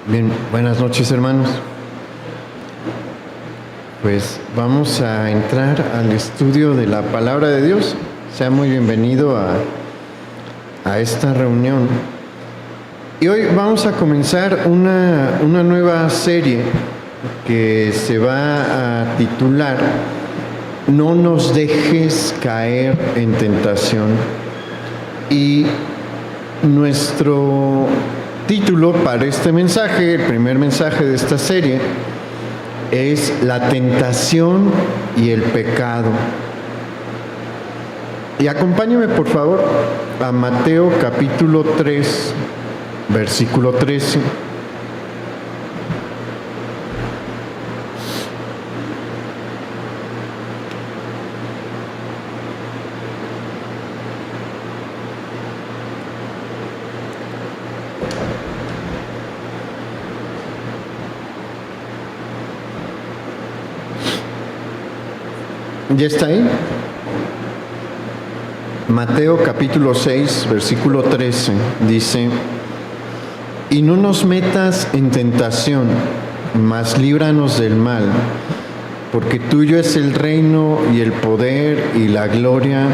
Bien, buenas noches, hermanos. Pues vamos a entrar al estudio de la palabra de Dios. Sea muy bienvenido a esta reunión. Y hoy vamos a comenzar una nueva serie que se va a titular No nos dejes caer en tentación. Y nuestro título para este mensaje, el primer mensaje de esta serie, es La tentación y el pecado. Y acompáñeme por favor a Mateo capítulo 3, versículo 13. ¿Ya está ahí? Mateo capítulo 6, versículo 13, dice: Y no nos metas en tentación, mas líbranos del mal, porque tuyo es el reino y el poder y la gloria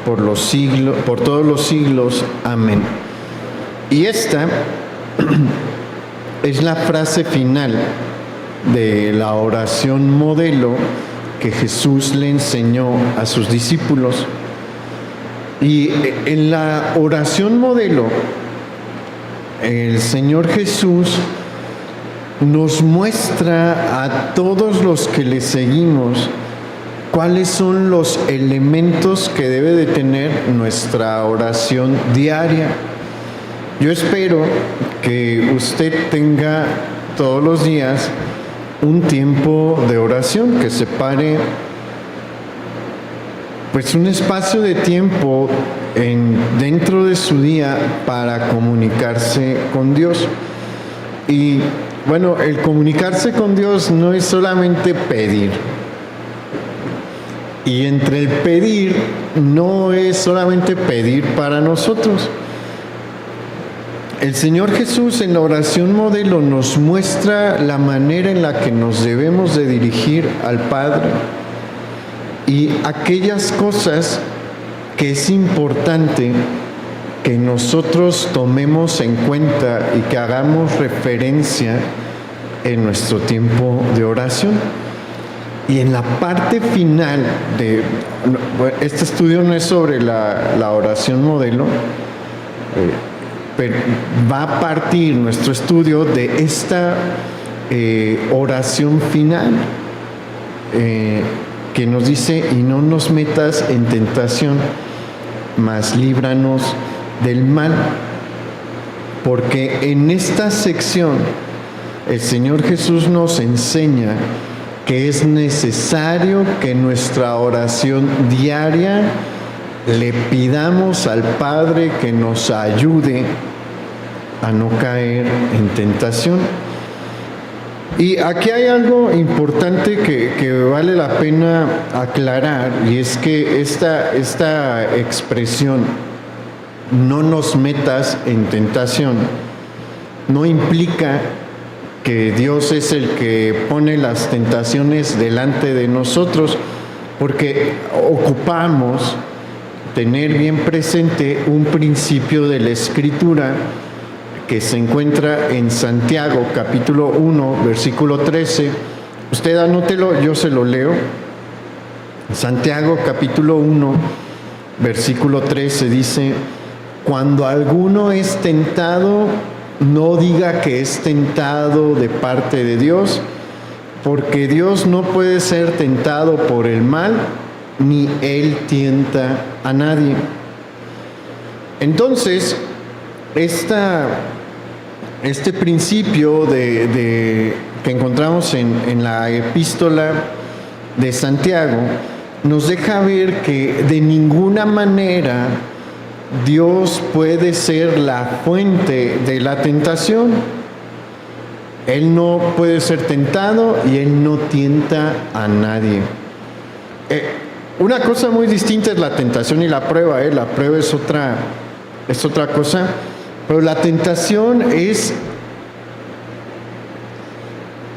por los siglos, por todos los siglos. Amén. Y esta es la frase final de la oración modelo que Jesús le enseñó a sus discípulos. Y en la oración modelo, el Señor Jesús nos muestra a todos los que le seguimos cuáles son los elementos que debe de tener nuestra oración diaria. Yo espero que usted tenga todos los días un tiempo de oración, que separe pues un espacio de tiempo dentro de su día para comunicarse con Dios. Y bueno, el comunicarse con Dios no es solamente pedir. Y entre el pedir no es solamente pedir para nosotros. El Señor Jesús en la oración modelo nos muestra la manera en la que nos debemos de dirigir al Padre y aquellas cosas que es importante que nosotros tomemos en cuenta y que hagamos referencia en nuestro tiempo de oración. Y en la parte final de este estudio no es sobre la oración modelo, pero va a partir nuestro estudio de esta oración final que nos dice: y no nos metas en tentación, mas líbranos del mal. Porque en esta sección el Señor Jesús nos enseña que es necesario que nuestra oración diaria le pidamos al Padre que nos ayude a no caer en tentación. Y aquí hay algo importante que vale la pena aclarar, y es que esta expresión, no nos metas en tentación, no implica que Dios es el que pone las tentaciones delante de nosotros, porque ocupamos tener bien presente un principio de la Escritura que se encuentra en Santiago capítulo 1, versículo 13. Usted anótelo, yo se lo leo. Santiago capítulo 1, versículo 13 dice: Cuando alguno es tentado, no diga que es tentado de parte de Dios, porque Dios no puede ser tentado por el mal, ni Él tienta a nadie. Entonces, este principio que encontramos en la epístola de Santiago nos deja ver que de ninguna manera Dios puede ser la fuente de la tentación. Él no puede ser tentado y Él no tienta a nadie. Una cosa muy distinta es la tentación y la prueba. La prueba es otra cosa. Pero la tentación es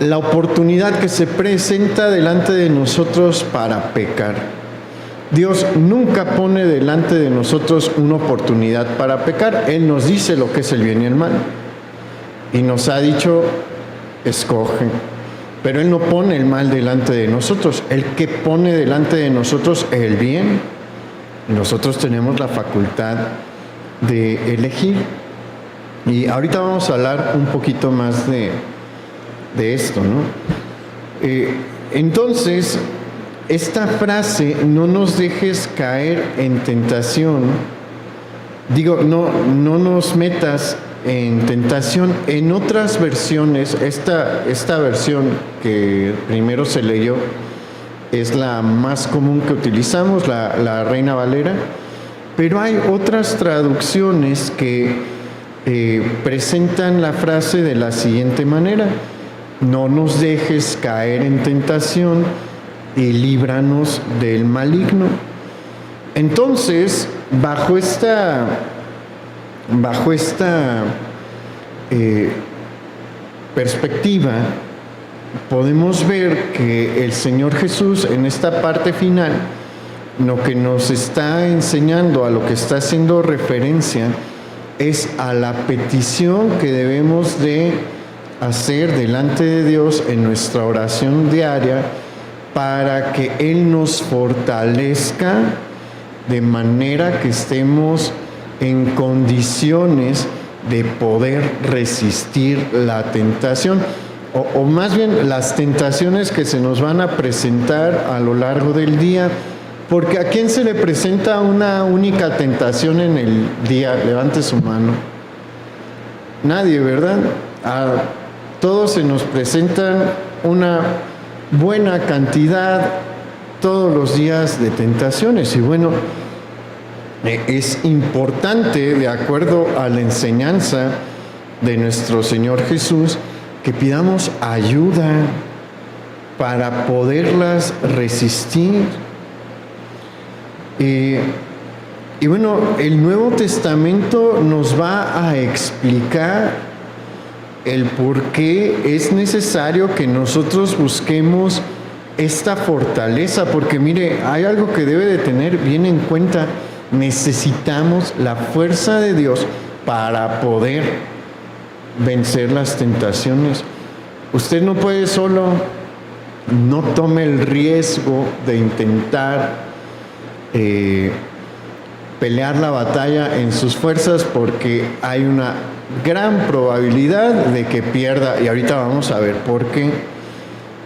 la oportunidad que se presenta delante de nosotros para pecar. Dios nunca pone delante de nosotros una oportunidad para pecar. Él nos dice lo que es el bien y el mal. Y nos ha dicho, escoge. Pero Él no pone el mal delante de nosotros. El que pone delante de nosotros es el bien. Nosotros tenemos la facultad de elegir. Y ahorita vamos a hablar un poquito más de esto, ¿no? Entonces, esta frase, no nos dejes caer en tentación, no nos metas en tentación. En otras versiones, esta versión que primero se leyó es la más común que utilizamos, la Reina Valera, pero hay otras traducciones que presentan la frase de la siguiente manera: no nos dejes caer en tentación y líbranos del maligno. Entonces, bajo esta perspectiva, podemos ver que el Señor Jesús en esta parte final, lo que nos está enseñando, a lo que está haciendo referencia, es a la petición que debemos de hacer delante de Dios en nuestra oración diaria para que Él nos fortalezca de manera que estemos en condiciones de poder resistir la tentación, o más bien las tentaciones que se nos van a presentar a lo largo del día. Porque ¿a quién se le presenta una única tentación en el día? Levante su mano. Nadie, ¿verdad? A todos se nos presentan una buena cantidad todos los días de tentaciones. Y bueno, es importante, de acuerdo a la enseñanza de nuestro Señor Jesús, que pidamos ayuda para poderlas resistir. Y bueno, el Nuevo Testamento nos va a explicar el por qué es necesario que nosotros busquemos esta fortaleza, porque mire, hay algo que debe de tener bien en cuenta: necesitamos la fuerza de Dios para poder vencer las tentaciones. Usted no puede solo, no tome el riesgo de intentar pelear la batalla en sus fuerzas, porque hay una gran probabilidad de que pierda, y ahorita vamos a ver por qué.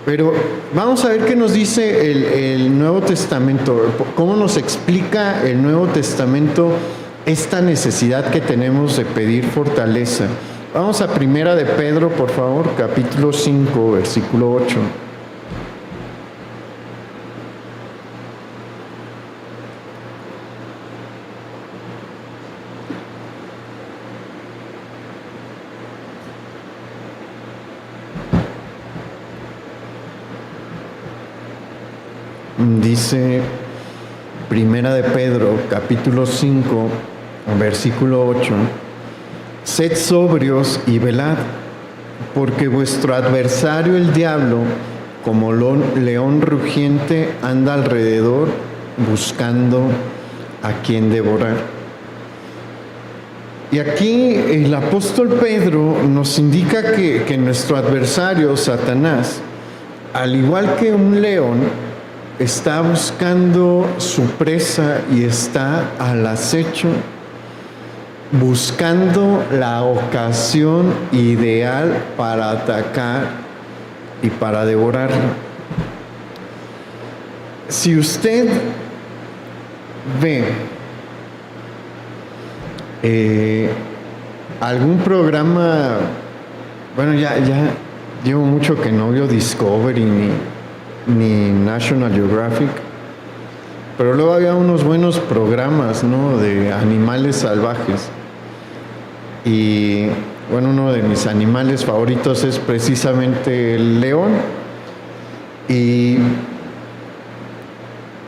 Pero vamos a ver qué nos dice el Nuevo Testamento, cómo nos explica el Nuevo Testamento esta necesidad que tenemos de pedir fortaleza. Vamos a Primera de Pedro, por favor, capítulo 5, versículo 8. Dice Primera de Pedro, capítulo 5, versículo 8: sed sobrios y velad, porque vuestro adversario el diablo, como león rugiente, anda alrededor buscando a quien devorar. Y aquí el apóstol Pedro nos indica que nuestro adversario, Satanás, al igual que un león, está buscando su presa y está al acecho, buscando la ocasión ideal para atacar y para devorarla. Si usted ve algún programa, bueno, ya llevo mucho que no veo Discovery ni National Geographic, pero luego había unos buenos programas, ¿no?, de animales salvajes. Y bueno, uno de mis animales favoritos es precisamente el león. Y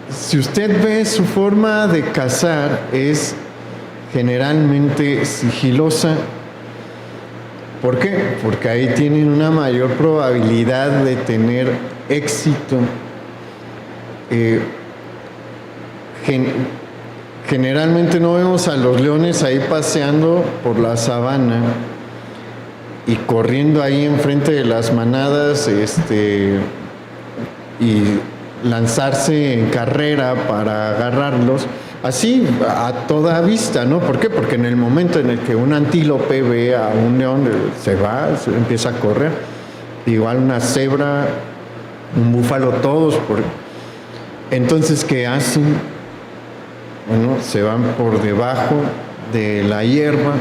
si usted ve, su forma de cazar es generalmente sigilosa. ¿Por qué? Porque ahí tienen una mayor probabilidad de tener éxito. Generalmente no vemos a los leones ahí paseando por la sabana y corriendo ahí enfrente de las manadas, y lanzarse en carrera para agarrarlos, así a toda vista, ¿no? ¿Por qué? Porque en el momento en el que un antílope ve a un león, se empieza a correr. Igual una cebra, un búfalo, todos. Entonces, ¿qué hacen? Bueno, se van por debajo de la hierba,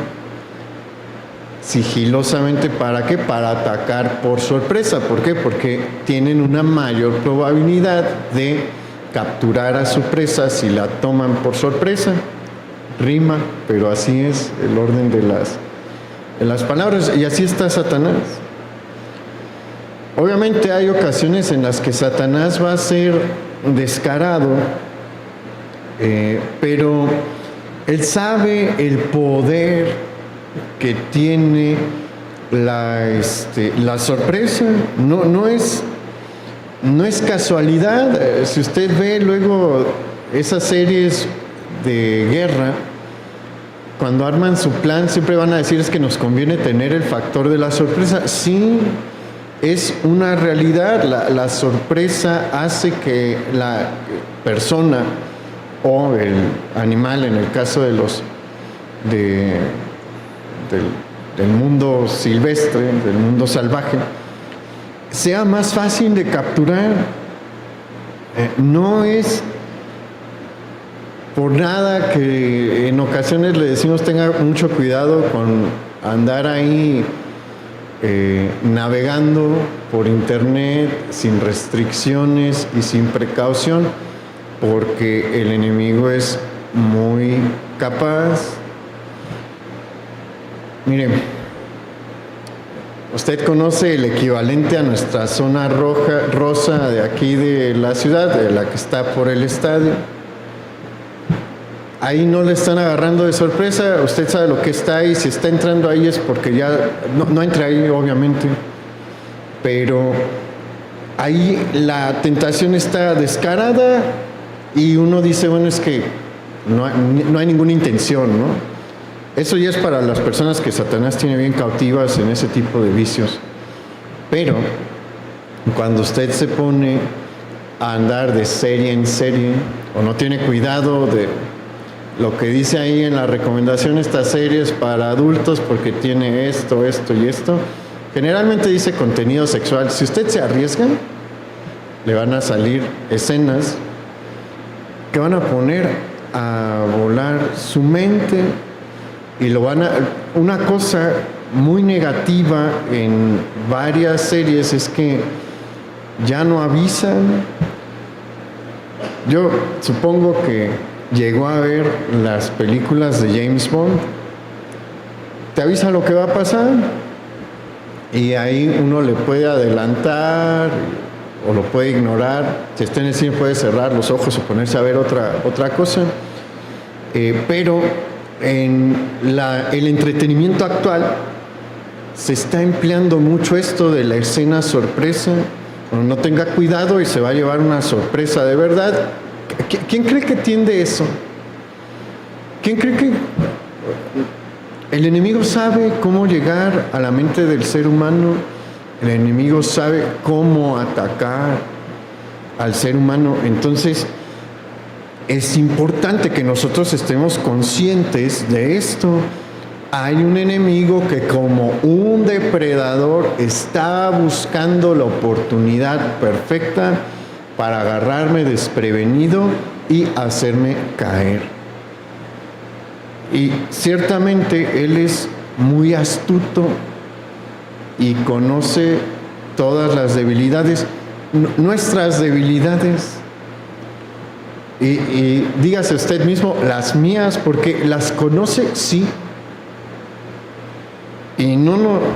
sigilosamente. ¿Para qué? Para atacar por sorpresa. ¿Por qué? Porque tienen una mayor probabilidad de capturar a su presa si la toman por sorpresa. Rima, pero así es el orden de las palabras, y así está Satanás. Obviamente hay ocasiones en las que Satanás va a ser descarado, pero él sabe el poder que tiene la sorpresa. No es casualidad. Si usted ve luego esas series de guerra, cuando arman su plan siempre van a decir es que nos conviene tener el factor de la sorpresa. Sí, es una realidad. La sorpresa hace que la persona o el animal, en el caso del mundo silvestre, del mundo salvaje, sea más fácil de capturar. No es por nada que en ocasiones le decimos tenga mucho cuidado con andar ahí navegando por internet sin restricciones y sin precaución, porque el enemigo es muy capaz. Miren, usted conoce el equivalente a nuestra zona rosa de aquí de la ciudad, de la que está por el estadio. Ahí no le están agarrando de sorpresa, usted sabe lo que está ahí. Si está entrando ahí es porque ya no entra ahí, obviamente, pero ahí la tentación está descarada y uno dice, bueno, es que no hay ninguna intención, ¿no? Eso ya es para las personas que Satanás tiene bien cautivas en ese tipo de vicios. Pero cuando usted se pone a andar de serie en serie, o no tiene cuidado de lo que dice ahí en la recomendación, estas series para adultos porque tiene esto y esto, generalmente dice contenido sexual. Si usted se arriesga, le van a salir escenas que van a poner a volar su mente y una cosa muy negativa en varias series es que ya no avisan. Yo supongo que llegó a ver las películas de James Bond. Te avisa lo que va a pasar y ahí uno le puede adelantar o lo puede ignorar. Si está en el cine puede cerrar los ojos o ponerse a ver otra cosa. Pero en el entretenimiento actual se está empleando mucho esto de la escena sorpresa. No tenga cuidado y se va a llevar una sorpresa de verdad. ¿Quién cree que tiende eso? ¿Quién cree que el enemigo sabe cómo llegar a la mente del ser humano? El enemigo sabe cómo atacar al ser humano. Entonces, es importante que nosotros estemos conscientes de esto. Hay un enemigo que, como un depredador, está buscando la oportunidad perfecta para agarrarme desprevenido y hacerme caer. Y ciertamente él es muy astuto y conoce todas las debilidades, nuestras debilidades. Y dígase usted mismo, las mías, porque las conoce, sí. Y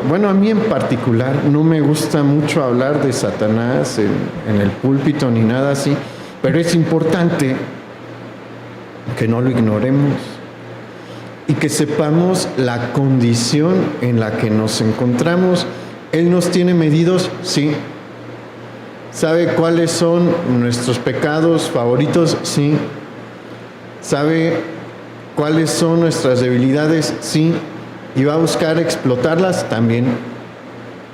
bueno, a mí en particular no me gusta mucho hablar de Satanás en el púlpito ni nada así, pero es importante que no lo ignoremos. y que sepamos la condición en la que nos encontramos. Él nos tiene medidos, sí. ¿Sabe cuáles son nuestros pecados favoritos? Sí. ¿Sabe cuáles son nuestras debilidades? Sí. ¿Y va a buscar explotarlas? También.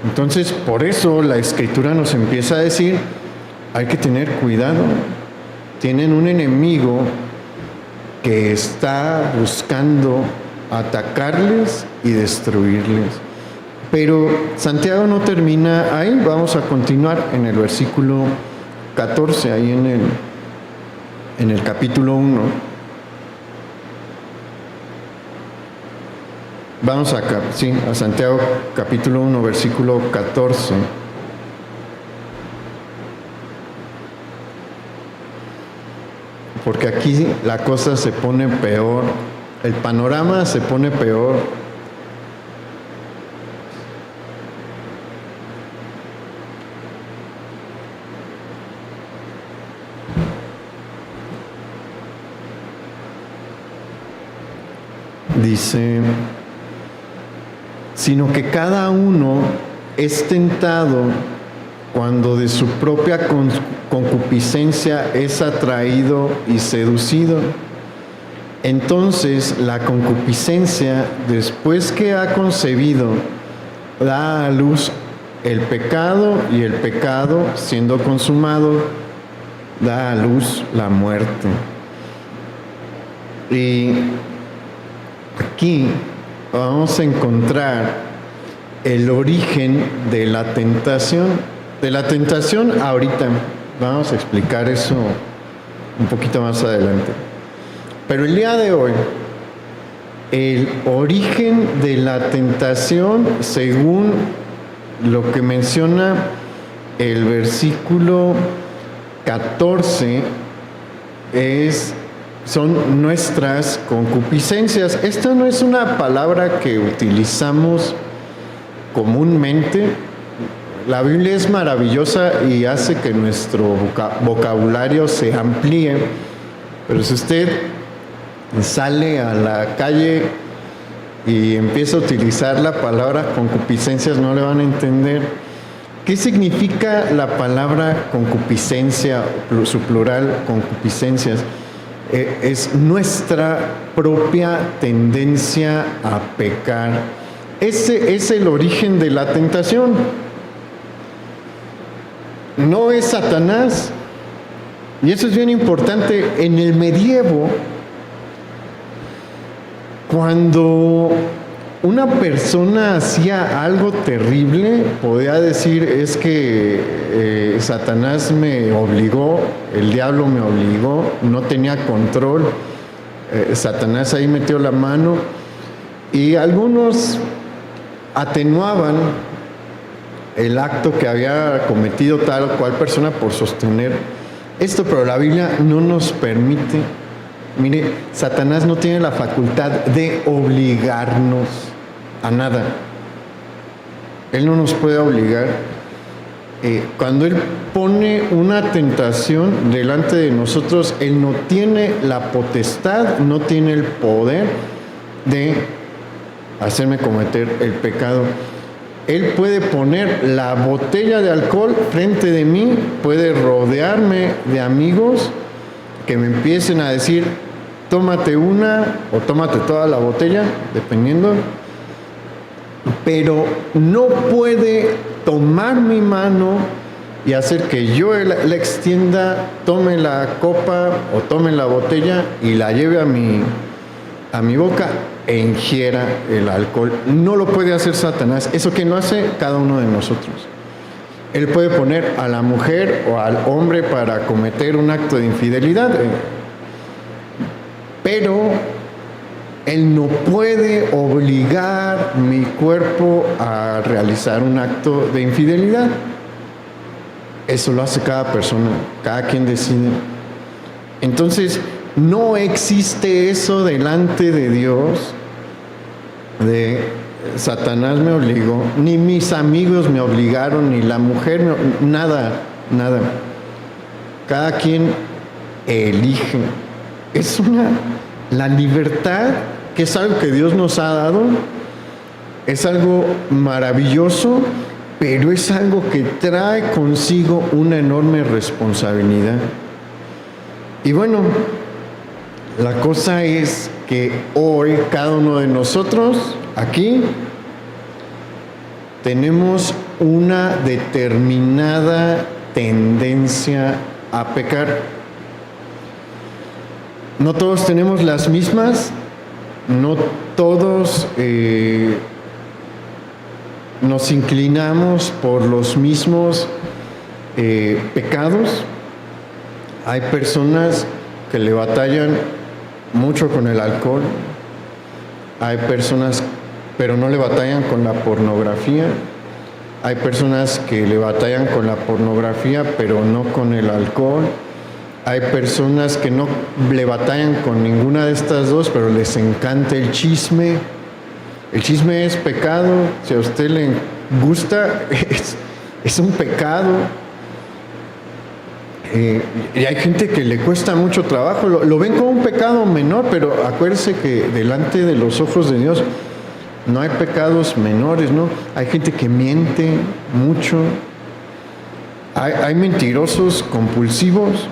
Entonces, por eso la Escritura nos empieza a decir, hay que tener cuidado. Tienen un enemigo que está buscando atacarles y destruirles. Pero Santiago no termina ahí, vamos a continuar en el versículo 14, ahí en el capítulo 1. Vamos a Santiago capítulo 1, versículo 14. Porque aquí la cosa se pone peor, el panorama se pone peor. Dice, sino que cada uno es tentado cuando de su propia concupiscencia es atraído y seducido. Entonces la concupiscencia, después que ha concebido, da a luz el pecado, y el pecado, siendo consumado, da a luz la muerte. Y aquí vamos a encontrar el origen de la tentación. De la tentación ahorita, vamos a explicar eso un poquito más adelante. Pero el día de hoy, el origen de la tentación, según lo que menciona el versículo 14, son nuestras concupiscencias. Esta no es una palabra que utilizamos comúnmente. La Biblia es maravillosa y hace que nuestro vocabulario se amplíe, pero si usted sale a la calle y empieza a utilizar la palabra concupiscencias, no le van a entender. ¿Qué significa la palabra concupiscencia, su plural, concupiscencias? Es nuestra propia tendencia a pecar. Ese es el origen de la tentación. No es Satanás. Y eso es bien importante. En el medievo, cuando una persona hacía algo terrible, podía decir, es que Satanás me obligó, el diablo me obligó, no tenía control, Satanás ahí metió la mano, y algunos atenuaban el acto que había cometido tal o cual persona por sostener esto, pero la Biblia no nos permite. Mire, Satanás no tiene la facultad de obligarnos a nada. Él no nos puede obligar. Cuando Él pone una tentación delante de nosotros, Él no tiene la potestad, no tiene el poder de hacerme cometer el pecado. Él puede poner la botella de alcohol frente de mí, puede rodearme de amigos que me empiecen a decir, tómate una o tómate toda la botella, dependiendo, pero no puede tomar mi mano y hacer que yo la extienda, tome la copa o tome la botella y la lleve a mi boca e ingiera el alcohol. No lo puede hacer Satanás. Eso que no hace cada uno de nosotros. Él puede poner a la mujer o al hombre para cometer un acto de infidelidad, pero Él no puede obligar mi cuerpo a realizar un acto de infidelidad. Eso lo hace cada persona, cada quien decide. Entonces, no existe eso delante de Dios, de Satanás me obligó, ni mis amigos me obligaron, ni la mujer, nada. Cada quien elige. Es la libertad que es algo que Dios nos ha dado, es algo maravilloso, pero es algo que trae consigo una enorme responsabilidad. Y bueno, la cosa es que hoy cada uno de nosotros aquí tenemos una determinada tendencia a pecar. No todos tenemos las mismas, no todos nos inclinamos por los mismos pecados. Hay personas que le batallan mucho con el alcohol, hay personas pero no le batallan con la pornografía, hay personas que le batallan con la pornografía pero no con el alcohol, hay personas que no le batallan con ninguna de estas dos pero les encanta el chisme. El chisme es pecado, si a usted le gusta, es un pecado. Y hay gente que le cuesta mucho trabajo, lo ven como un pecado menor, pero acuérdese que delante de los ojos de Dios no hay pecados menores, ¿no? Hay gente que miente mucho, hay mentirosos compulsivos.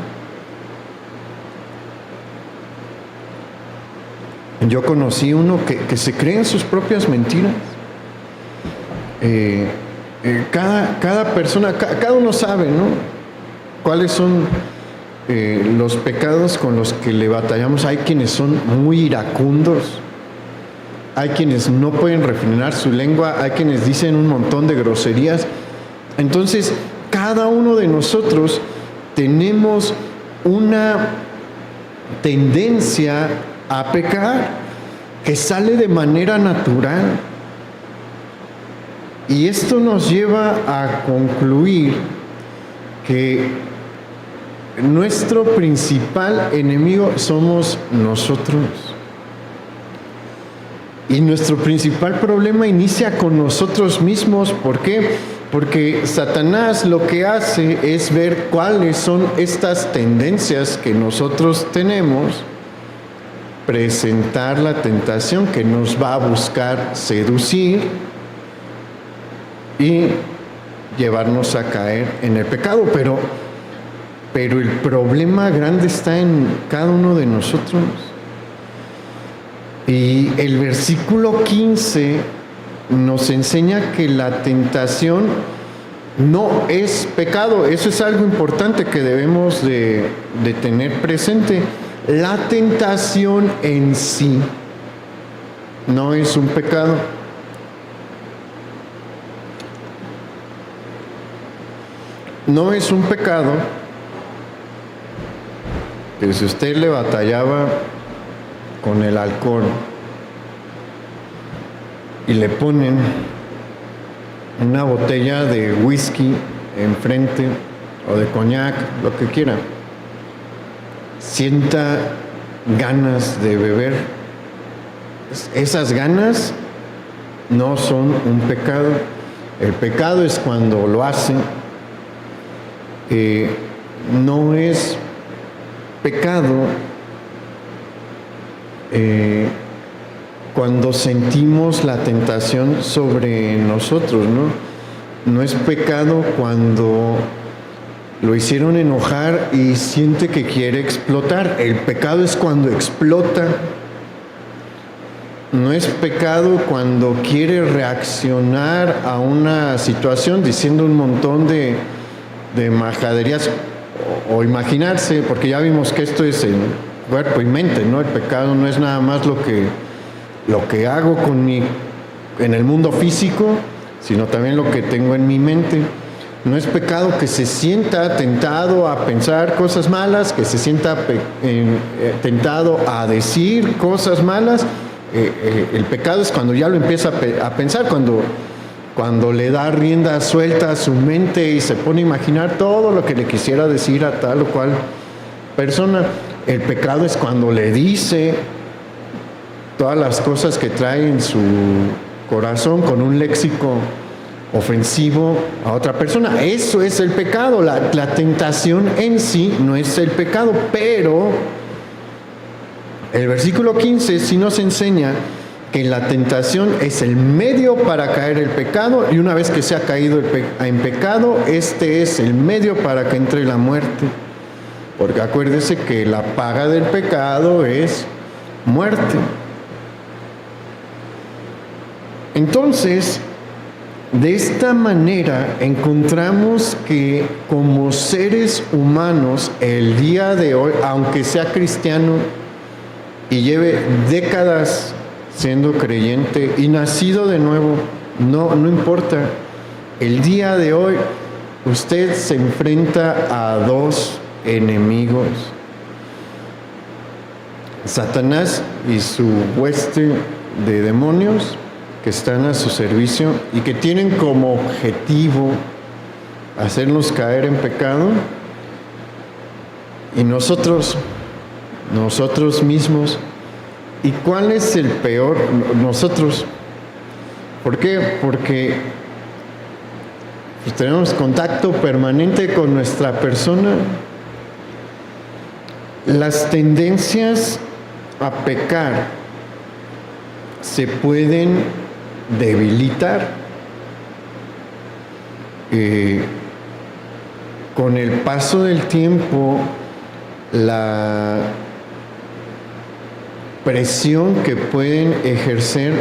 Yo conocí uno que se cree en sus propias mentiras. Cada persona, cada uno sabe, ¿no?, cuáles son los pecados con los que le batallamos. Hay quienes son muy iracundos, hay quienes no pueden refrenar su lengua, hay quienes dicen un montón de groserías. Entonces, cada uno de nosotros tenemos una tendencia a pecar que sale de manera natural. Y esto nos lleva a concluir que nuestro principal enemigo somos nosotros. Y nuestro principal problema inicia con nosotros mismos. ¿Por qué? Porque Satanás lo que hace es ver cuáles son estas tendencias que nosotros tenemos, presentar la tentación que nos va a buscar seducir y llevarnos a caer en el pecado. Pero el problema grande está en cada uno de nosotros. Y el versículo 15 nos enseña que la tentación no es pecado. Eso es algo importante que debemos de tener presente. La tentación en sí no es un pecado. No es un pecado que si usted le batallaba con el alcohol y le ponen una botella de whisky enfrente o de coñac, lo que quiera, sienta ganas de beber. Esas ganas no son un pecado. El pecado es cuando lo hace. No es pecado cuando sentimos la tentación sobre nosotros, ¿no? No es pecado cuando lo hicieron enojar y siente que quiere explotar. El pecado es cuando explota. No es pecado cuando quiere reaccionar a una situación diciendo un montón de majaderías o imaginarse, porque ya vimos que esto es el cuerpo y mente, ¿no? El pecado no es nada más lo que hago en el mundo físico, sino también lo que tengo en mi mente. No es pecado que se sienta tentado a pensar cosas malas, que se sienta tentado a decir cosas malas. El pecado es cuando ya lo empieza a pensar, cuando le da rienda suelta a su mente y se pone a imaginar todo lo que le quisiera decir a tal o cual persona. El pecado es cuando le dice todas las cosas que trae en su corazón con un léxico ofensivo a otra persona. Eso es el pecado. La tentación en sí no es el pecado, pero El versículo 15 sí nos enseña que la tentación es el medio para caer el pecado, y una vez que se ha caído en pecado, este es el medio para que entre la muerte. Porque acuérdese que la paga del pecado es muerte. Entonces, de esta manera encontramos que como seres humanos, el día de hoy, aunque sea cristiano y lleve décadas siendo creyente y nacido de nuevo, no importa. El día de hoy usted se enfrenta a dos enemigos: Satanás y su hueste de demonios que están a su servicio y que tienen como objetivo hacernos caer en pecado, y nosotros mismos. ¿Y cuál es el peor? Nosotros. ¿Por qué? Porque tenemos contacto permanente con nuestra persona. Las tendencias a pecar se pueden debilitar con el paso del tiempo. La presión que pueden ejercer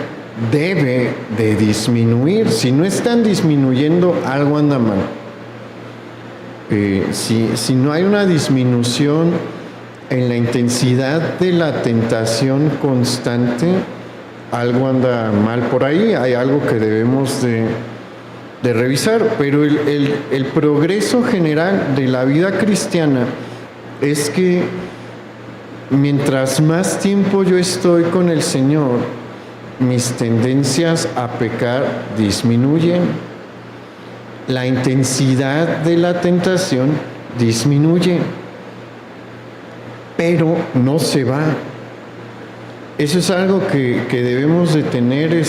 debe de disminuir. Si no están disminuyendo, algo anda mal. Si no hay una disminución en la intensidad de la tentación constante, algo anda mal por ahí. Hay algo que debemos de revisar. Pero el progreso general de la vida cristiana es que mientras más tiempo yo estoy con el Señor, mis tendencias a pecar disminuyen. La intensidad de la tentación disminuye, pero no se va. Eso es algo que debemos de tener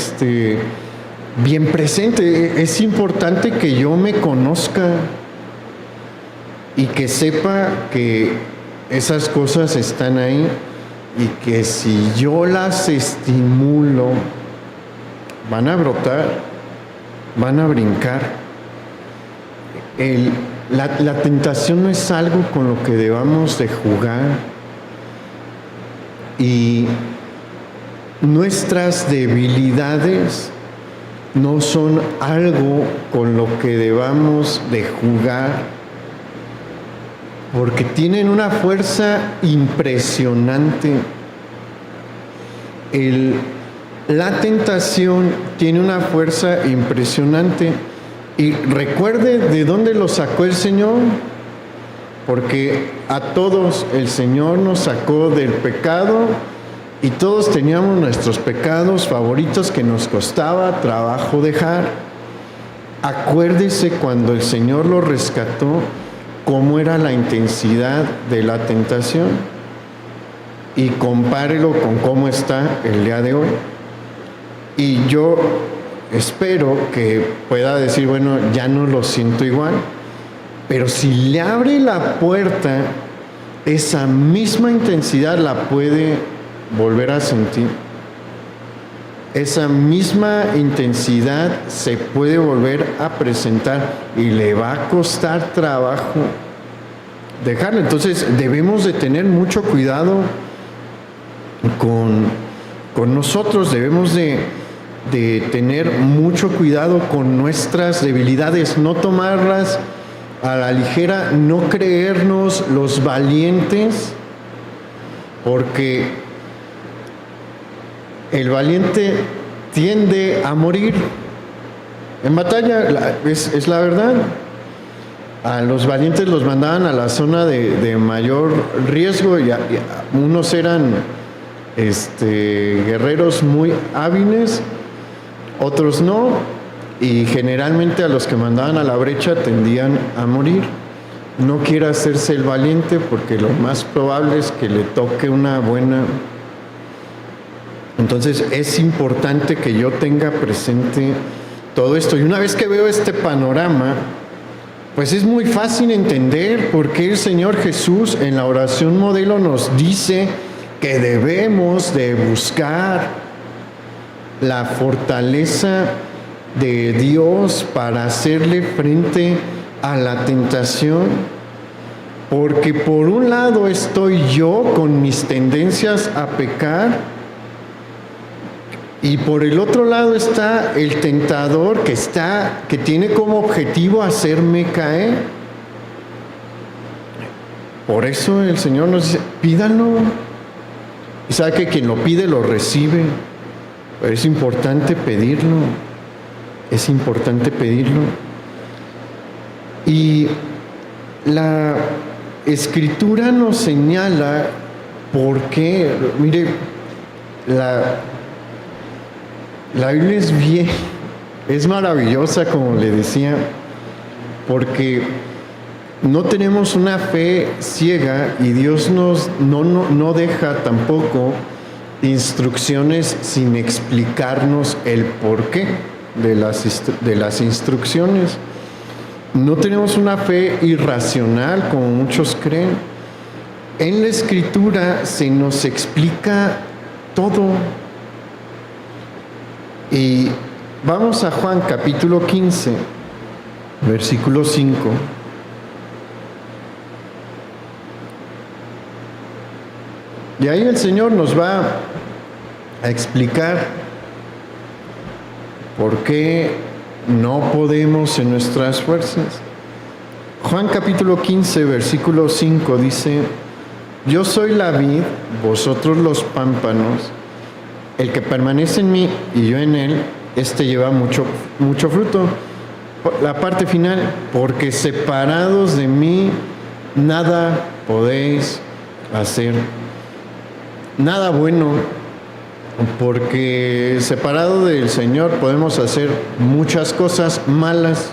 bien presente. Es importante que yo me conozca y que sepa que esas cosas están ahí, y que si yo las estimulo, van a brotar, van a brincar. La tentación no es algo con lo que debamos de jugar, y nuestras debilidades no son algo con lo que debamos de jugar, porque tienen una fuerza impresionante. La tentación tiene una fuerza impresionante. Y recuerde de dónde lo sacó el Señor, porque a todos el Señor nos sacó del pecado, y todos teníamos nuestros pecados favoritos que nos costaba trabajo dejar. Acuérdese cuando el Señor lo rescató, cómo era la intensidad de la tentación, y compárelo con cómo está el día de hoy. Y yo espero que pueda decir, bueno, ya no lo siento igual, pero si le abre la puerta, esa misma intensidad la puede volver a sentir. Esa misma intensidad se puede volver a presentar, y le va a costar trabajo dejarlo. Entonces debemos de tener mucho cuidado con nosotros. Debemos de tener mucho cuidado con nuestras debilidades, no tomarlas a la ligera, no creernos los valientes, porque el valiente tiende a morir en batalla, es la verdad. A los valientes los mandaban a la zona de mayor riesgo, y unos eran guerreros muy hábiles, otros no, y generalmente a los que mandaban a la brecha tendían a morir. No quiera hacerse el valiente, porque lo más probable es que le toque una buena. Entonces es importante que yo tenga presente todo esto. Y una vez que veo este panorama, pues es muy fácil entender por qué el Señor Jesús en la oración modelo nos dice que debemos de buscar la fortaleza de Dios para hacerle frente a la tentación, porque por un lado estoy yo con mis tendencias a pecar y por el otro lado está el tentador que tiene como objetivo hacerme caer. Por eso el Señor nos dice, pídalo. Y sabe que quien lo pide lo recibe. Pero es importante pedirlo. Es importante pedirlo. Y la Escritura nos señala por qué. Mire, la Biblia es maravillosa, como le decía, porque no tenemos una fe ciega y Dios no deja tampoco instrucciones sin explicarnos el porqué de las instrucciones. No tenemos una fe irracional como muchos creen. En la Escritura se nos explica todo. Y vamos a Juan capítulo 15, versículo 5. Y ahí el Señor nos va a explicar por qué no podemos en nuestras fuerzas. Juan capítulo 15, versículo 5 dice: Yo soy la vid, vosotros los pámpanos. El que permanece en mí y yo en él, este lleva mucho fruto. La parte final, porque separados de mí, nada podéis hacer. Nada bueno, porque separado del Señor podemos hacer muchas cosas malas,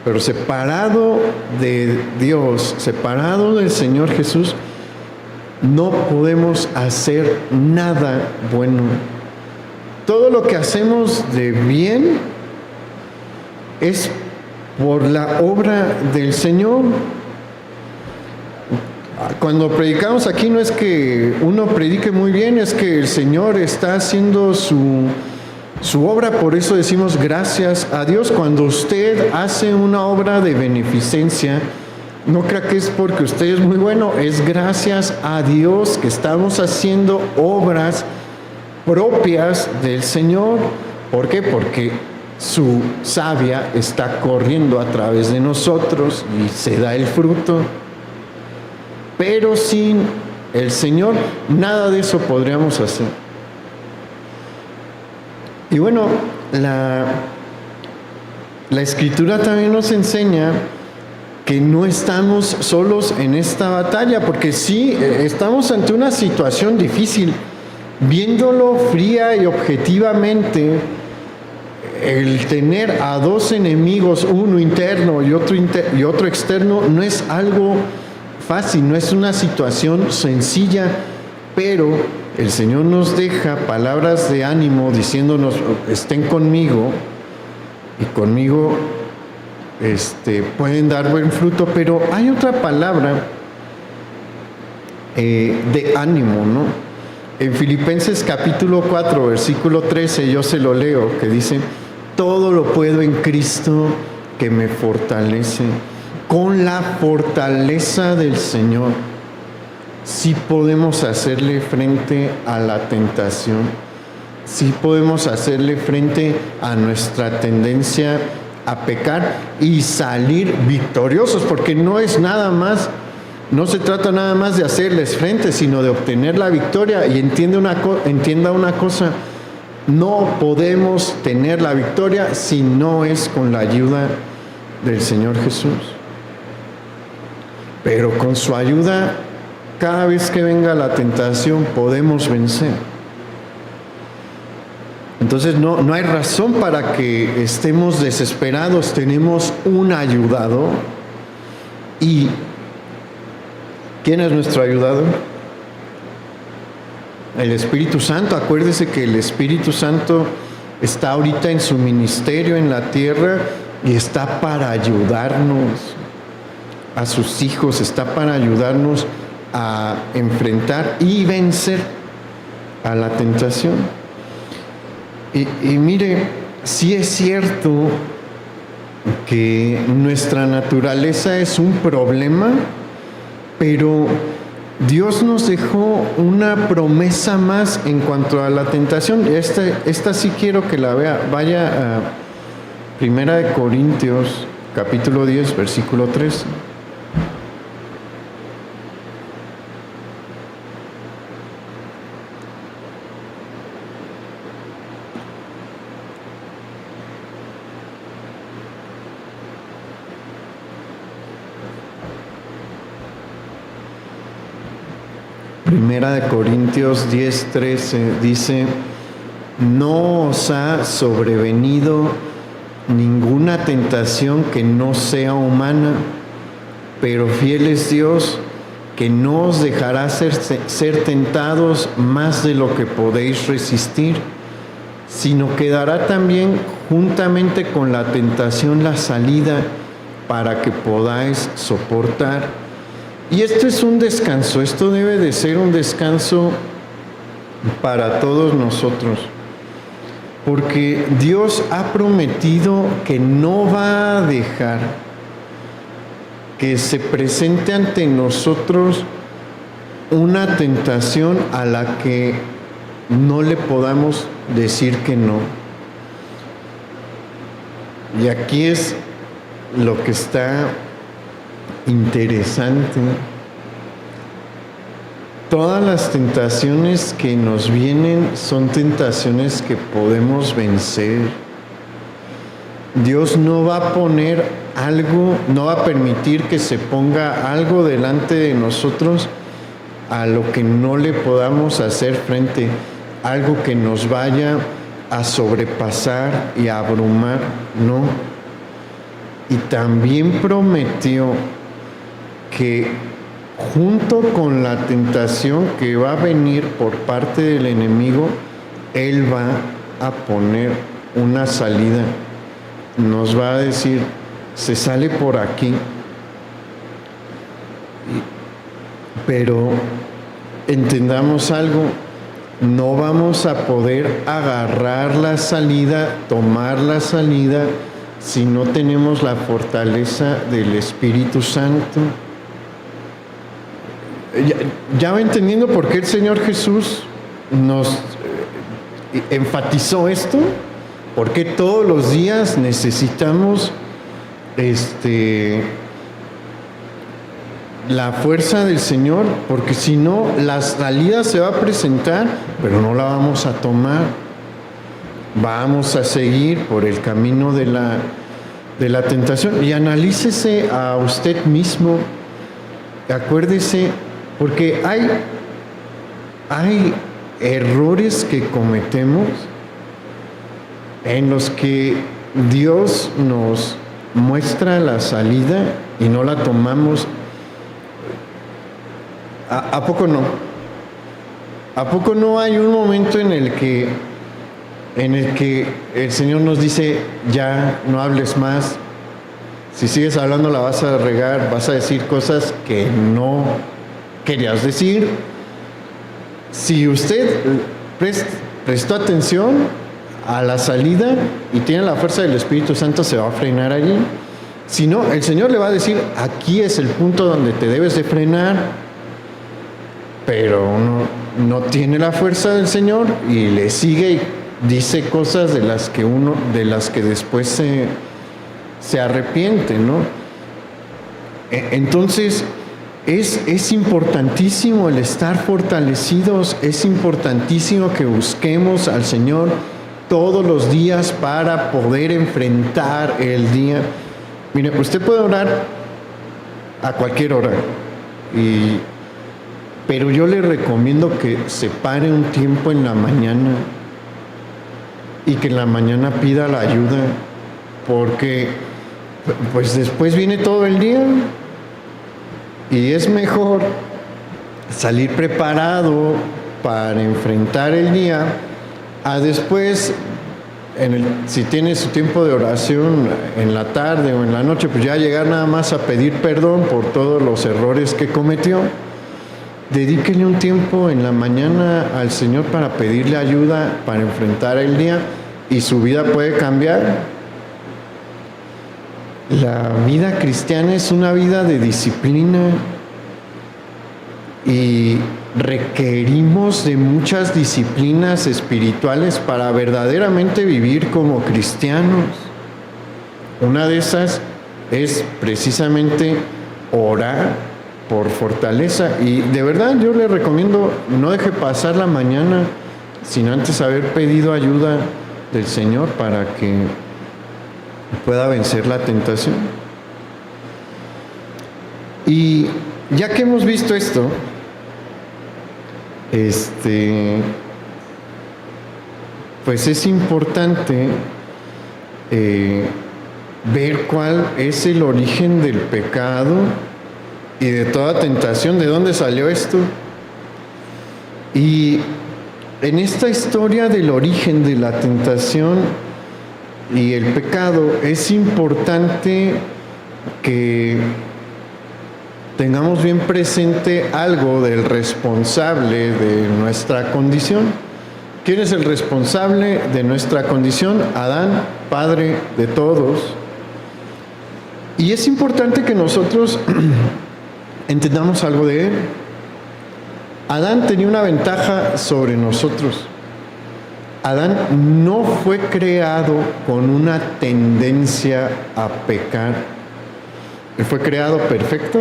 pero separado de Dios, separado del Señor Jesús, no podemos hacer nada bueno. Todo lo que hacemos de bien es por la obra del Señor. Cuando predicamos aquí no es que uno predique muy bien, es que el Señor está haciendo su obra, por eso decimos gracias a Dios. Cuando usted hace una obra de beneficencia, no crea que es porque usted es muy bueno, es gracias a Dios que estamos haciendo obras propias del Señor. ¿Por qué? Porque su savia está corriendo a través de nosotros y se da el fruto. Pero sin el Señor, nada de eso podríamos hacer. Y bueno, la Escritura también nos enseña que no estamos solos en esta batalla, porque sí, estamos ante una situación difícil. Viéndolo fría y objetivamente, el tener a dos enemigos, uno interno y otro externo, no es algo fácil, no es una situación sencilla, pero el Señor nos deja palabras de ánimo diciéndonos, estén conmigo, y conmigo pueden dar buen fruto. Pero hay otra palabra de ánimo, ¿no? En Filipenses capítulo 4, versículo 13, yo se lo leo, que dice: todo lo puedo en Cristo que me fortalece. Con la fortaleza del Señor sí podemos hacerle frente a la tentación, sí podemos hacerle frente a nuestra tendencia a pecar y salir victoriosos, porque no se trata nada más de hacerles frente, sino de obtener la victoria. Y entienda una cosa, no podemos tener la victoria si no es con la ayuda del Señor Jesús. Pero con su ayuda, cada vez que venga la tentación, podemos vencer. Entonces no hay razón para que estemos desesperados. Tenemos un ayudador. ¿Y quién es nuestro ayudador? El Espíritu Santo. Acuérdese que el Espíritu Santo está ahorita en su ministerio en la tierra y está para ayudarnos a sus hijos, está para ayudarnos a enfrentar y vencer a la tentación. Y mire, sí es cierto que nuestra naturaleza es un problema, pero Dios nos dejó una promesa más en cuanto a la tentación. Esta sí quiero que la vea. Vaya a Primera de Corintios, capítulo 10, versículo 13. Primera de Corintios 10:13 dice: no os ha sobrevenido ninguna tentación que no sea humana, pero fiel es Dios, que no os dejará ser tentados más de lo que podéis resistir, sino que dará también juntamente con la tentación la salida para que podáis soportar. Y esto es un descanso, esto debe de ser un descanso para todos nosotros, porque Dios ha prometido que no va a dejar que se presente ante nosotros una tentación a la que no le podamos decir que no. Y aquí es lo que está interesante. Todas las tentaciones que nos vienen son tentaciones que podemos vencer. Dios no va a poner algo, no va a permitir que se ponga algo delante de nosotros a lo que no le podamos hacer frente, algo que nos vaya a sobrepasar y a abrumar, no. Y también prometió que junto con la tentación que va a venir por parte del enemigo, Él va a poner una salida. Nos va a decir, se sale por aquí. Pero entendamos algo, no vamos a poder agarrar la salida, tomar la salida, si no tenemos la fortaleza del Espíritu Santo. Ya va entendiendo por qué el Señor Jesús nos enfatizó esto, porque todos los días necesitamos la fuerza del Señor, porque si no, la salida se va a presentar, pero no la vamos a tomar. Vamos a seguir por el camino de la tentación. Y analícese a usted mismo, acuérdese, porque hay errores que cometemos en los que Dios nos muestra la salida y no la tomamos. ¿A poco no? ¿A poco no hay un momento en el que el Señor nos dice, ya no hables más? Si sigues hablando la vas a regar, vas a decir cosas que no querías decir. Si usted prestó atención a la salida y tiene la fuerza del Espíritu Santo, se va a frenar allí. Si no, el Señor le va a decir, aquí es el punto donde te debes de frenar, pero no tiene la fuerza del Señor y le sigue y dice cosas de las que después se arrepiente, ¿no? Entonces, es importantísimo el estar fortalecidos, es importantísimo que busquemos al Señor todos los días para poder enfrentar el día. Mire, usted puede orar a cualquier hora, pero yo le recomiendo que separe un tiempo en la mañana y que en la mañana pida la ayuda, porque pues después viene todo el día y es mejor salir preparado para enfrentar el día a después, si tiene su tiempo de oración en la tarde o en la noche, pues ya llegar nada más a pedir perdón por todos los errores que cometió. dedíquele un tiempo en la mañana al Señor para pedirle ayuda para enfrentar el día y su vida puede cambiar. La vida cristiana es una vida de disciplina y requerimos de muchas disciplinas espirituales para verdaderamente vivir como cristianos. Una de esas es precisamente orar por fortaleza, y de verdad yo le recomiendo no deje pasar la mañana sin antes haber pedido ayuda del Señor para que pueda vencer la tentación. Y ya que hemos visto esto, pues es importante ver cuál es el origen del pecado y de toda tentación, de dónde salió esto. Y en esta historia del origen de la tentación y el pecado es importante que tengamos bien presente algo del responsable de nuestra condición. ¿Quién es el responsable de nuestra condición? Adán, padre de todos. Y es importante que nosotros entendamos algo de él. Adán tenía una ventaja sobre nosotros. Adán no fue creado con una tendencia a pecar. Él fue creado perfecto,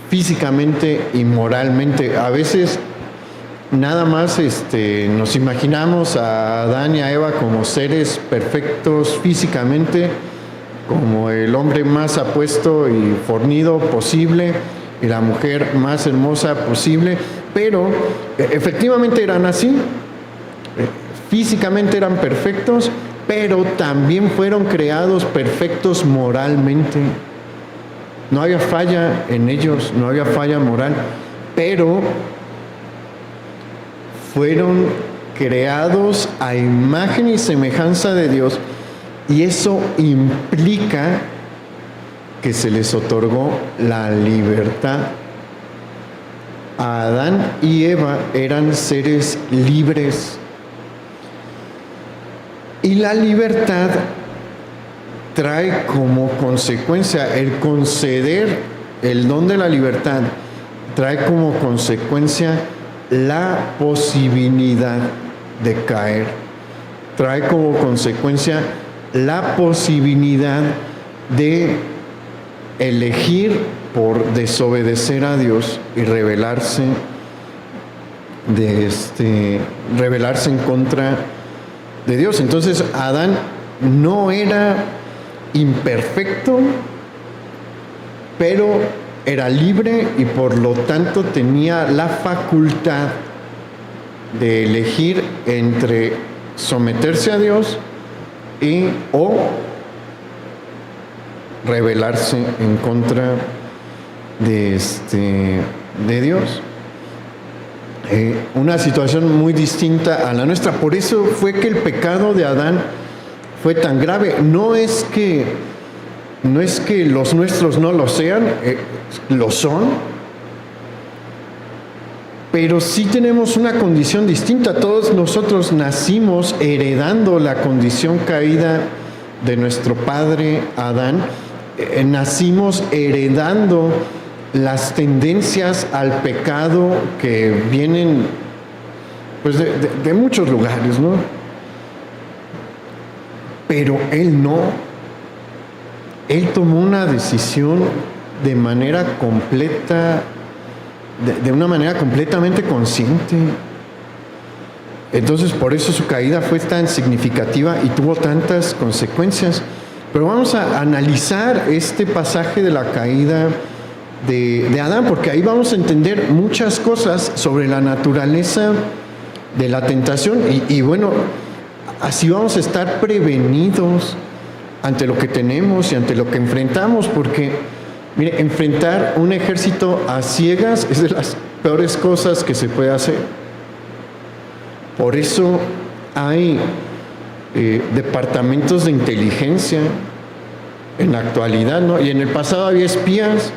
físicamente y moralmente. A veces nada más nos imaginamos a Adán y a Eva como seres perfectos físicamente, como el hombre más apuesto y fornido posible y la mujer más hermosa posible, pero efectivamente eran así, físicamente eran perfectos, pero también fueron creados perfectos moralmente. No había falla en ellos, no había falla moral, pero fueron creados a imagen y semejanza de Dios, y eso implica que se les otorgó la libertad. Adán y Eva eran seres libres, y la libertad trae como consecuencia, el conceder el don de la libertad trae como consecuencia la posibilidad de caer, trae como consecuencia la posibilidad de elegir por desobedecer a Dios y rebelarse en contra de Dios. Entonces Adán no era imperfecto, pero era libre y por lo tanto tenía la facultad de elegir entre someterse a Dios o rebelarse en contra de Dios. Una situación muy distinta a la nuestra. Por eso fue que el pecado de Adán fue tan grave. No es que los nuestros no lo sean, lo son, pero sí tenemos una condición distinta. Todos nosotros nacimos heredando la condición caída de nuestro padre Adán. Nacimos heredando las tendencias al pecado que vienen pues de muchos lugares, ¿no? Pero él no. Él tomó una decisión de manera completa, de una manera completamente consciente. Entonces, por eso su caída fue tan significativa y tuvo tantas consecuencias. Pero vamos a analizar este pasaje de la caída de Adán, porque ahí vamos a entender muchas cosas sobre la naturaleza de la tentación y bueno, así vamos a estar prevenidos ante lo que tenemos y ante lo que enfrentamos, porque mire, enfrentar un ejército a ciegas es de las peores cosas que se puede hacer. Por eso hay departamentos de inteligencia en la actualidad, ¿no? Y en el pasado había espías,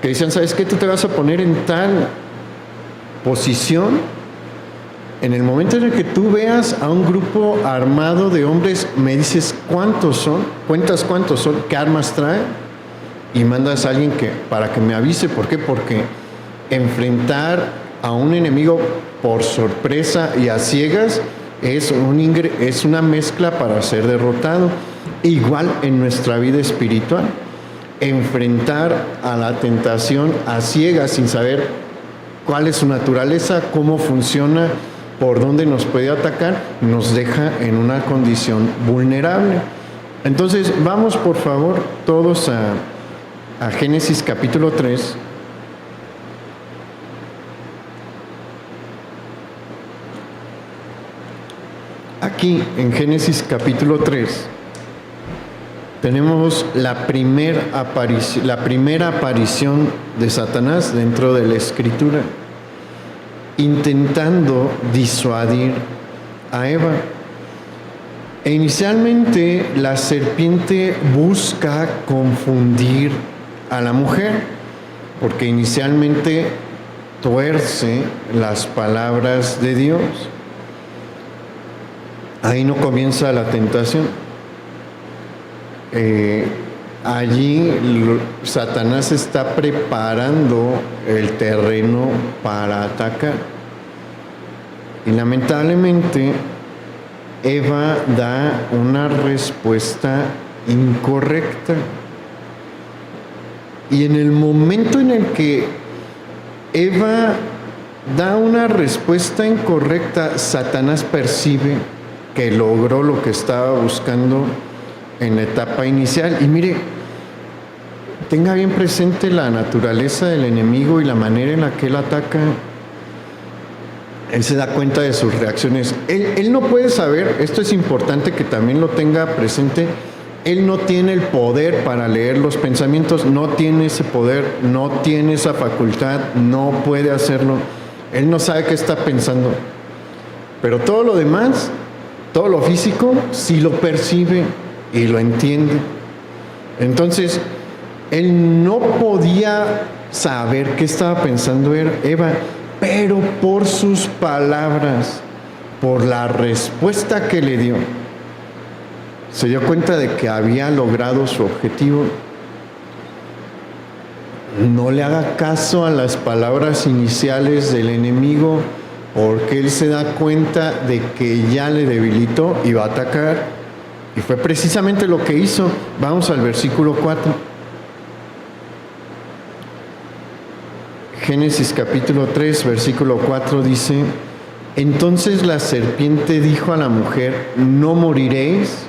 que decían, ¿sabes qué? Tú te vas a poner en tal posición. En el momento en el que tú veas a un grupo armado de hombres, me dices cuántos son, cuentas cuántos son, qué armas traen, y mandas a alguien para que me avise. ¿Por qué? Porque enfrentar a un enemigo por sorpresa y a ciegas es una mezcla para ser derrotado. Igual en nuestra vida espiritual, enfrentar a la tentación a ciegas sin saber cuál es su naturaleza, cómo funciona, por dónde nos puede atacar, nos deja en una condición vulnerable. Entonces vamos por favor todos a Génesis capítulo 3. Aquí en Génesis capítulo 3 tenemos la primera aparición de Satanás dentro de la Escritura, intentando disuadir a Eva. E inicialmente la serpiente busca confundir a la mujer, porque inicialmente tuerce las palabras de Dios. Ahí no comienza la tentación. Allí Satanás está preparando el terreno para atacar. Y lamentablemente Eva da una respuesta incorrecta. Y en el momento en el que Eva da una respuesta incorrecta, Satanás percibe que logró lo que estaba buscando en la etapa inicial. Y mire, tenga bien presente la naturaleza del enemigo y la manera en la que él ataca. Él se da cuenta de sus reacciones. Él no puede saber, esto es importante que también lo tenga presente, él no tiene el poder para leer los pensamientos, no tiene ese poder, no tiene esa facultad, no puede hacerlo. Él no sabe qué está pensando. Pero todo lo demás, todo lo físico, sí lo percibe y lo entiende. Entonces, él no podía saber qué estaba pensando Eva, pero por sus palabras, por la respuesta que le dio, se dio cuenta de que había logrado su objetivo. No le haga caso a las palabras iniciales del enemigo, porque él se da cuenta de que ya le debilitó y va a atacar. Y fue precisamente lo que hizo. Vamos al versículo 4. Génesis capítulo 3, versículo 4 dice: entonces la serpiente dijo a la mujer: no moriréis,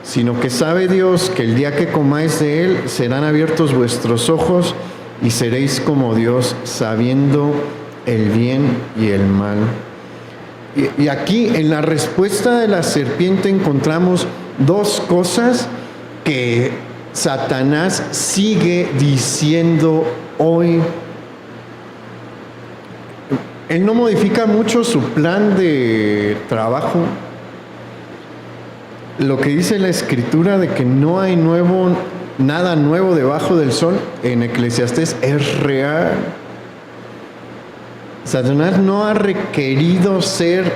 sino que sabe Dios que el día que comáis de él serán abiertos vuestros ojos y seréis como Dios, sabiendo el bien y el mal. Y aquí en la respuesta de la serpiente encontramos dos cosas que Satanás sigue diciendo hoy. Él no modifica mucho su plan de trabajo. Lo que dice la Escritura de que no hay nada nuevo debajo del sol en Eclesiastés es real. Satanás no ha requerido ser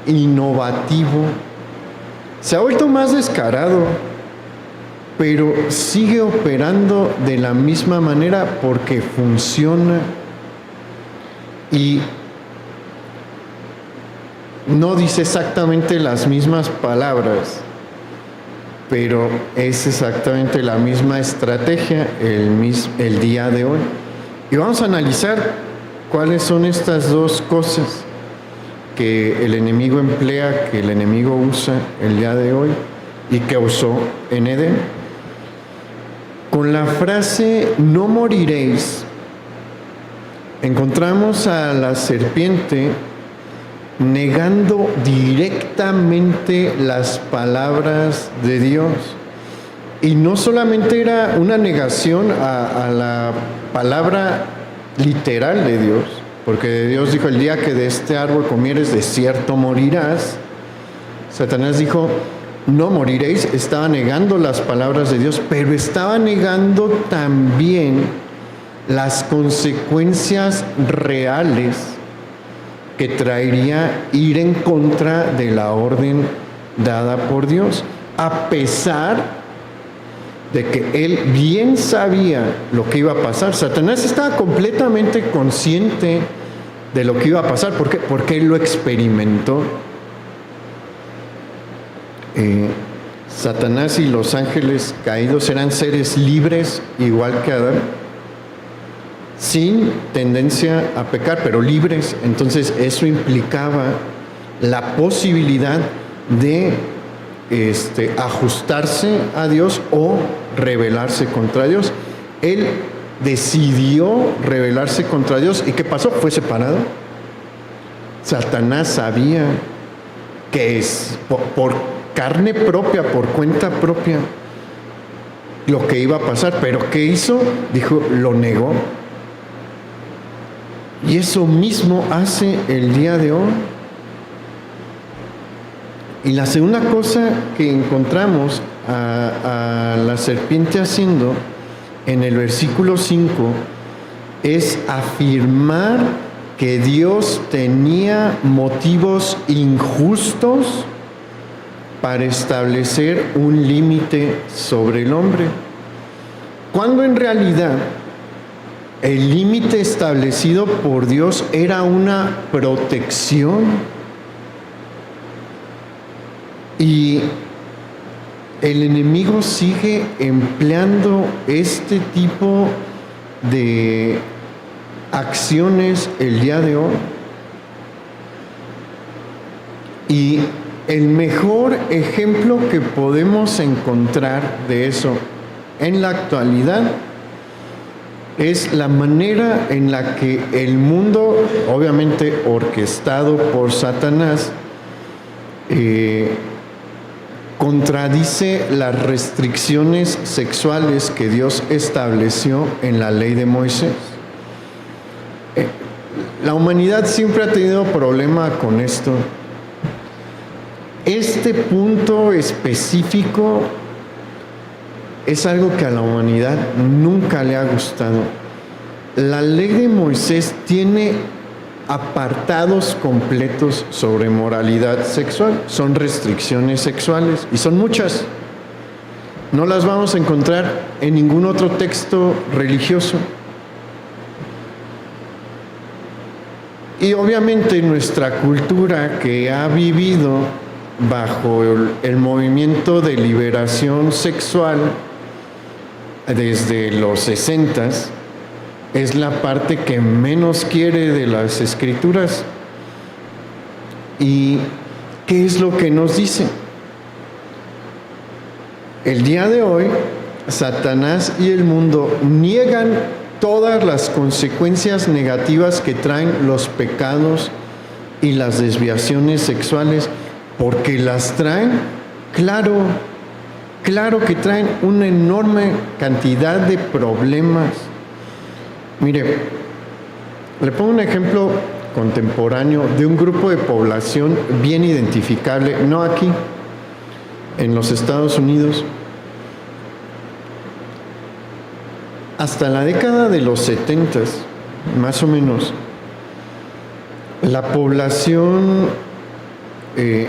innovativo. Se ha vuelto más descarado, pero sigue operando de la misma manera porque funciona. Y no dice exactamente las mismas palabras, pero es exactamente la misma estrategia el día de hoy. Y vamos a analizar cuáles son estas dos cosas que el enemigo emplea, que el enemigo usa el día de hoy y que usó en Edén. Con la frase no moriréis, encontramos a la serpiente negando directamente las palabras de Dios. Y no solamente era una negación a la palabra literal de Dios, porque Dios dijo: el día que de este árbol comieres, de cierto morirás. Satanás dijo: no moriréis. Estaba negando las palabras de Dios, pero estaba negando también las consecuencias reales que traería ir en contra de la orden dada por Dios, a pesar de que él bien sabía lo que iba a pasar. Satanás estaba completamente consciente de lo que iba a pasar. ¿Por qué? Porque él lo experimentó. Satanás y los ángeles caídos eran seres libres, igual que Adán, sin tendencia a pecar, pero libres. Entonces eso implicaba la posibilidad de ajustarse a Dios o rebelarse contra Dios. Él decidió rebelarse contra Dios. ¿Y qué pasó? Fue separado. Satanás sabía que es por carne propia, por cuenta propia, lo que iba a pasar. Pero ¿qué hizo? Dijo, lo negó. Y eso mismo hace el día de hoy. Y la segunda cosa que encontramos a la serpiente haciendo en el versículo 5 es afirmar que Dios tenía motivos injustos para establecer un límite sobre el hombre, cuando en realidad el límite establecido por Dios era una protección. Y el enemigo sigue empleando este tipo de acciones el día de hoy. Y el mejor ejemplo que podemos encontrar de eso en la actualidad es la manera en la que el mundo, obviamente orquestado por Satanás, contradice las restricciones sexuales que Dios estableció en la ley de Moisés. La humanidad siempre ha tenido problema con esto. Este punto específico es algo que a la humanidad nunca le ha gustado. La ley de Moisés tiene apartados completos sobre moralidad sexual. Son restricciones sexuales y son muchas. No las vamos a encontrar en ningún otro texto religioso. Y obviamente nuestra cultura, que ha vivido bajo el movimiento de liberación sexual desde los 60s, es la parte que menos quiere de las Escrituras. ¿Y qué es lo que nos dice? El día de hoy, Satanás y el mundo niegan todas las consecuencias negativas que traen los pecados y las desviaciones sexuales, porque las traen, claro que traen una enorme cantidad de problemas. Mire, le pongo un ejemplo contemporáneo de un grupo de población bien identificable, no aquí, en los Estados Unidos. Hasta la década de los 70s, más o menos, la población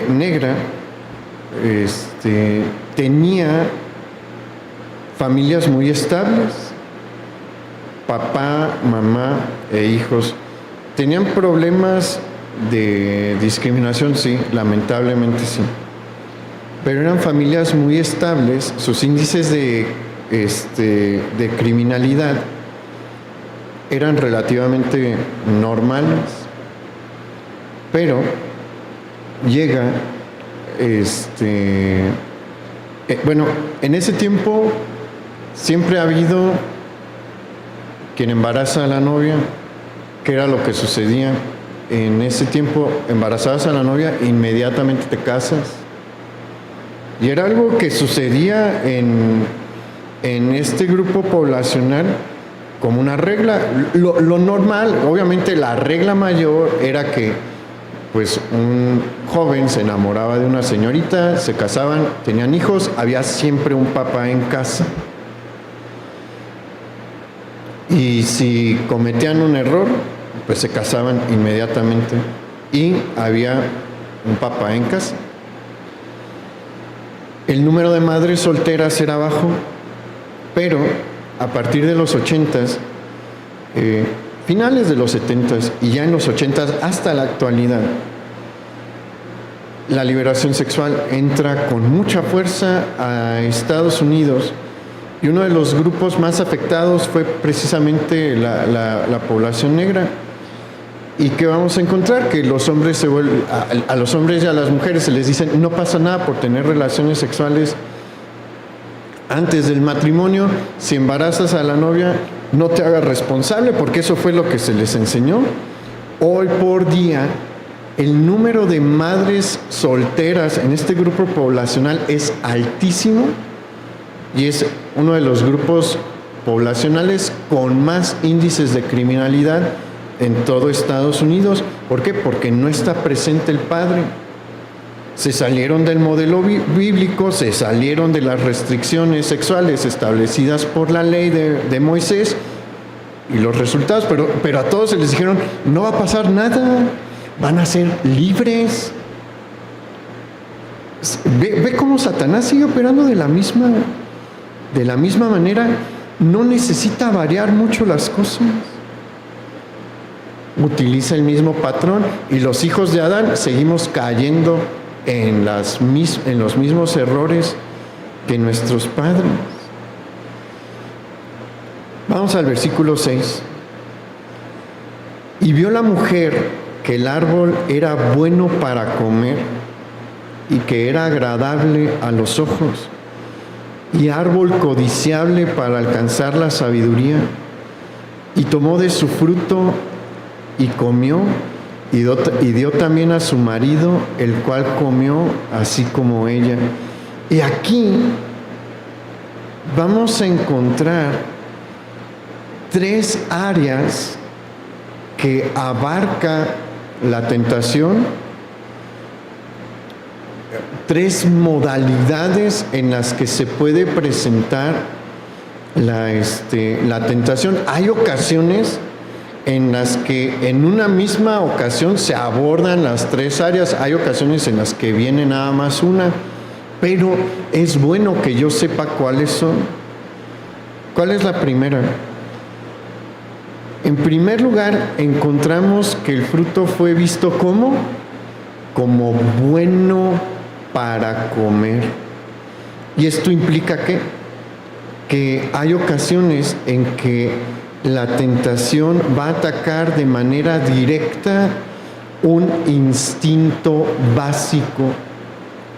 negra tenía familias muy estables. Papá, mamá e hijos. ¿Tenían problemas de discriminación? Sí, lamentablemente sí. Pero eran familias muy estables. Sus índices de criminalidad eran relativamente normales. Pero llega en ese tiempo siempre ha habido quien embaraza a la novia. ¿Qué era lo que sucedía? En ese tiempo, embarazabas a la novia, inmediatamente te casas. Y era algo que sucedía en este grupo poblacional como una regla. Lo normal, obviamente la regla mayor era que pues un joven se enamoraba de una señorita, se casaban, tenían hijos, había siempre un papá en casa. y si cometían un error, pues se casaban inmediatamente y había un papá en casa. El número de madres solteras era bajo, pero a partir de los 80s, finales de los 70s y ya en los 80s hasta la actualidad, la liberación sexual entra con mucha fuerza a Estados Unidos y uno de los grupos más afectados fue precisamente la población negra. ¿Y qué vamos a encontrar? Que los hombres a los hombres y a las mujeres se les dicen no pasa nada por tener relaciones sexuales antes del matrimonio. Si embarazas a la novia, no te hagas responsable, porque eso fue lo que se les enseñó. Hoy por día, el número de madres solteras en este grupo poblacional es altísimo y es uno de los grupos poblacionales con más índices de criminalidad en todo Estados Unidos. ¿Por qué? Porque no está presente el padre. Se salieron del modelo bíblico, se salieron de las restricciones sexuales establecidas por la ley de Moisés y los resultados, pero a todos se les dijeron, no va a pasar nada, van a ser libres. Ve cómo Satanás sigue operando de la misma manera, no necesita variar mucho las cosas. Utiliza el mismo patrón y los hijos de Adán seguimos cayendo en los mismos errores que nuestros padres. Vamos al versículo 6. Y vio la mujer que el árbol era bueno para comer y que era agradable a los ojos y árbol codiciable para alcanzar la sabiduría, y tomó de su fruto y comió, y dio también a su marido, el cual comió así como ella. Y aquí vamos a encontrar 3 áreas que abarca la tentación, 3 modalidades en las que se puede presentar la tentación. Hay ocasiones en las que en una misma ocasión se abordan las 3 áreas, hay ocasiones en las que viene nada más una, pero es bueno que yo sepa cuáles son. ¿Cuál es la primera? En primer lugar, encontramos que el fruto fue visto como bueno para comer. Y esto implica que hay ocasiones en que la tentación va a atacar de manera directa un instinto básico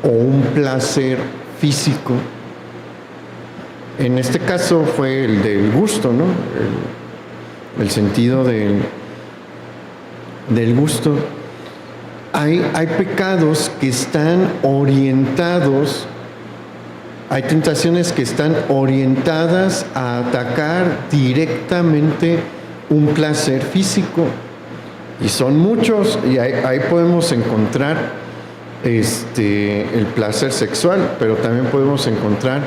o un placer físico. En este caso fue el del gusto, ¿no? El sentido del gusto. Hay pecados que están orientados, hay tentaciones que están orientadas a atacar directamente un placer físico. Y son muchos, y ahí podemos encontrar el placer sexual, pero también podemos encontrar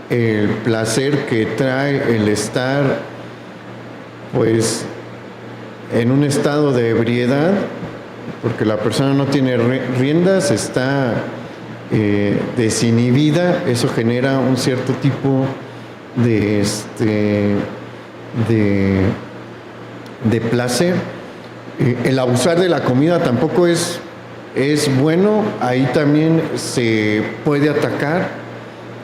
el placer que trae el estar, pues, en un estado de ebriedad, porque la persona no tiene riendas, está desinhibida. Eso genera un cierto tipo de placer. El abusar de la comida tampoco es bueno. Ahí también se puede atacar,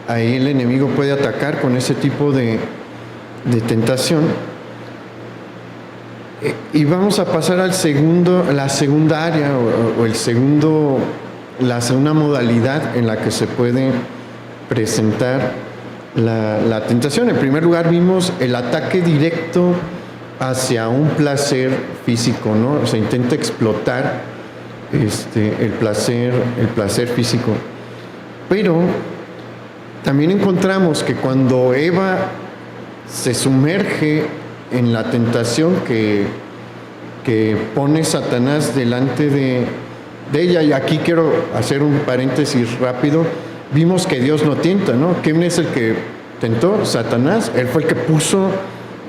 ahí el enemigo puede atacar con ese tipo de tentación. Y vamos a pasar la segunda área la segunda modalidad en la que se puede presentar la tentación. En primer lugar, vimos el ataque directo hacia un placer físico, ¿no? Se intenta explotar el placer físico. Pero también encontramos que cuando Eva se sumerge en la tentación que pone Satanás delante de ella, y aquí quiero hacer un paréntesis rápido, vimos que Dios no tienta, ¿no? ¿Quién es el que tentó? Satanás. Él fue el que puso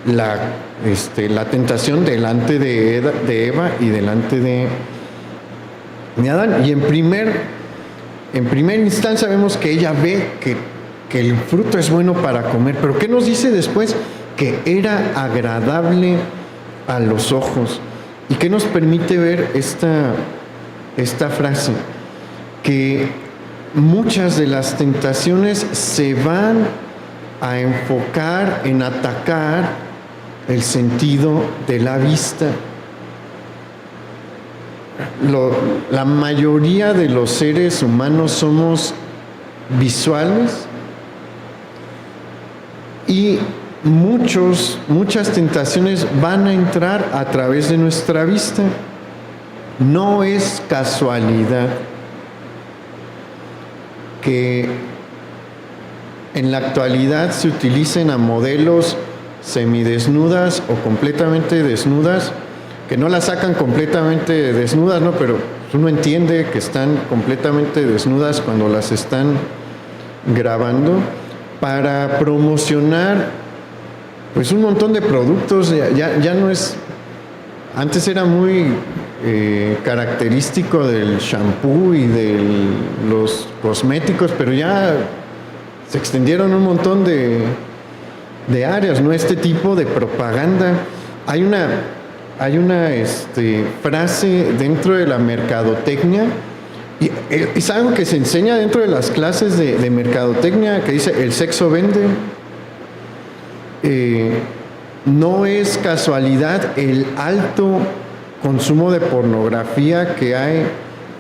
la tentación delante de Eva y delante de Adán. Y en primera instancia vemos que ella ve que el fruto es bueno para comer, pero ¿qué nos dice después? Que era agradable a los ojos. ¿Y qué nos permite ver esta frase? Que muchas de las tentaciones se van a enfocar en atacar el sentido de la vista. La mayoría de los seres humanos somos visuales y muchas tentaciones van a entrar a través de nuestra vista. No es casualidad que en la actualidad se utilicen a modelos semidesnudas o completamente desnudas, que no las sacan completamente desnudas, ¿no? Pero uno entiende que están completamente desnudas cuando las están grabando para promocionar pues un montón de productos. Ya no es, antes era muy característico del shampoo y de los cosméticos, pero ya se extendieron un montón de áreas, ¿no? Este tipo de propaganda. Hay una frase dentro de la mercadotecnia, y es algo que se enseña dentro de las clases de mercadotecnia, que dice: el sexo vende. No es casualidad el alto consumo de pornografía que hay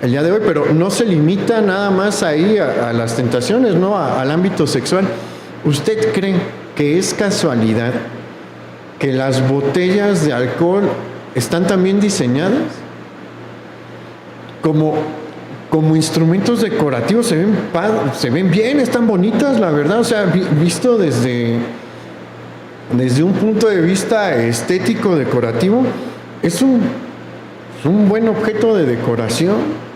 el día de hoy, pero no se limita nada más ahí a las tentaciones, ¿no? Al ámbito sexual. ¿Usted cree que es casualidad que las botellas de alcohol están también diseñadas como instrumentos decorativos? Se ven bien, están bonitas, la verdad. O sea, visto desde un punto de vista estético, decorativo, es un buen objeto de decoración,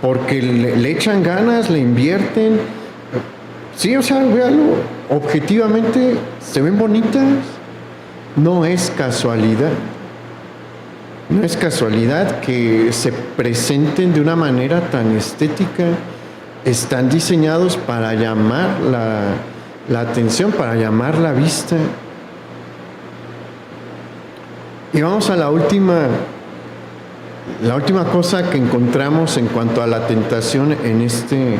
porque le echan ganas, le invierten. Sí, o sea, véalo, objetivamente se ven bonitas. No es casualidad. No es casualidad que se presenten de una manera tan estética. Están diseñados para llamar la atención, para llamar la vista. Y vamos a la última cosa que encontramos en cuanto a la tentación en este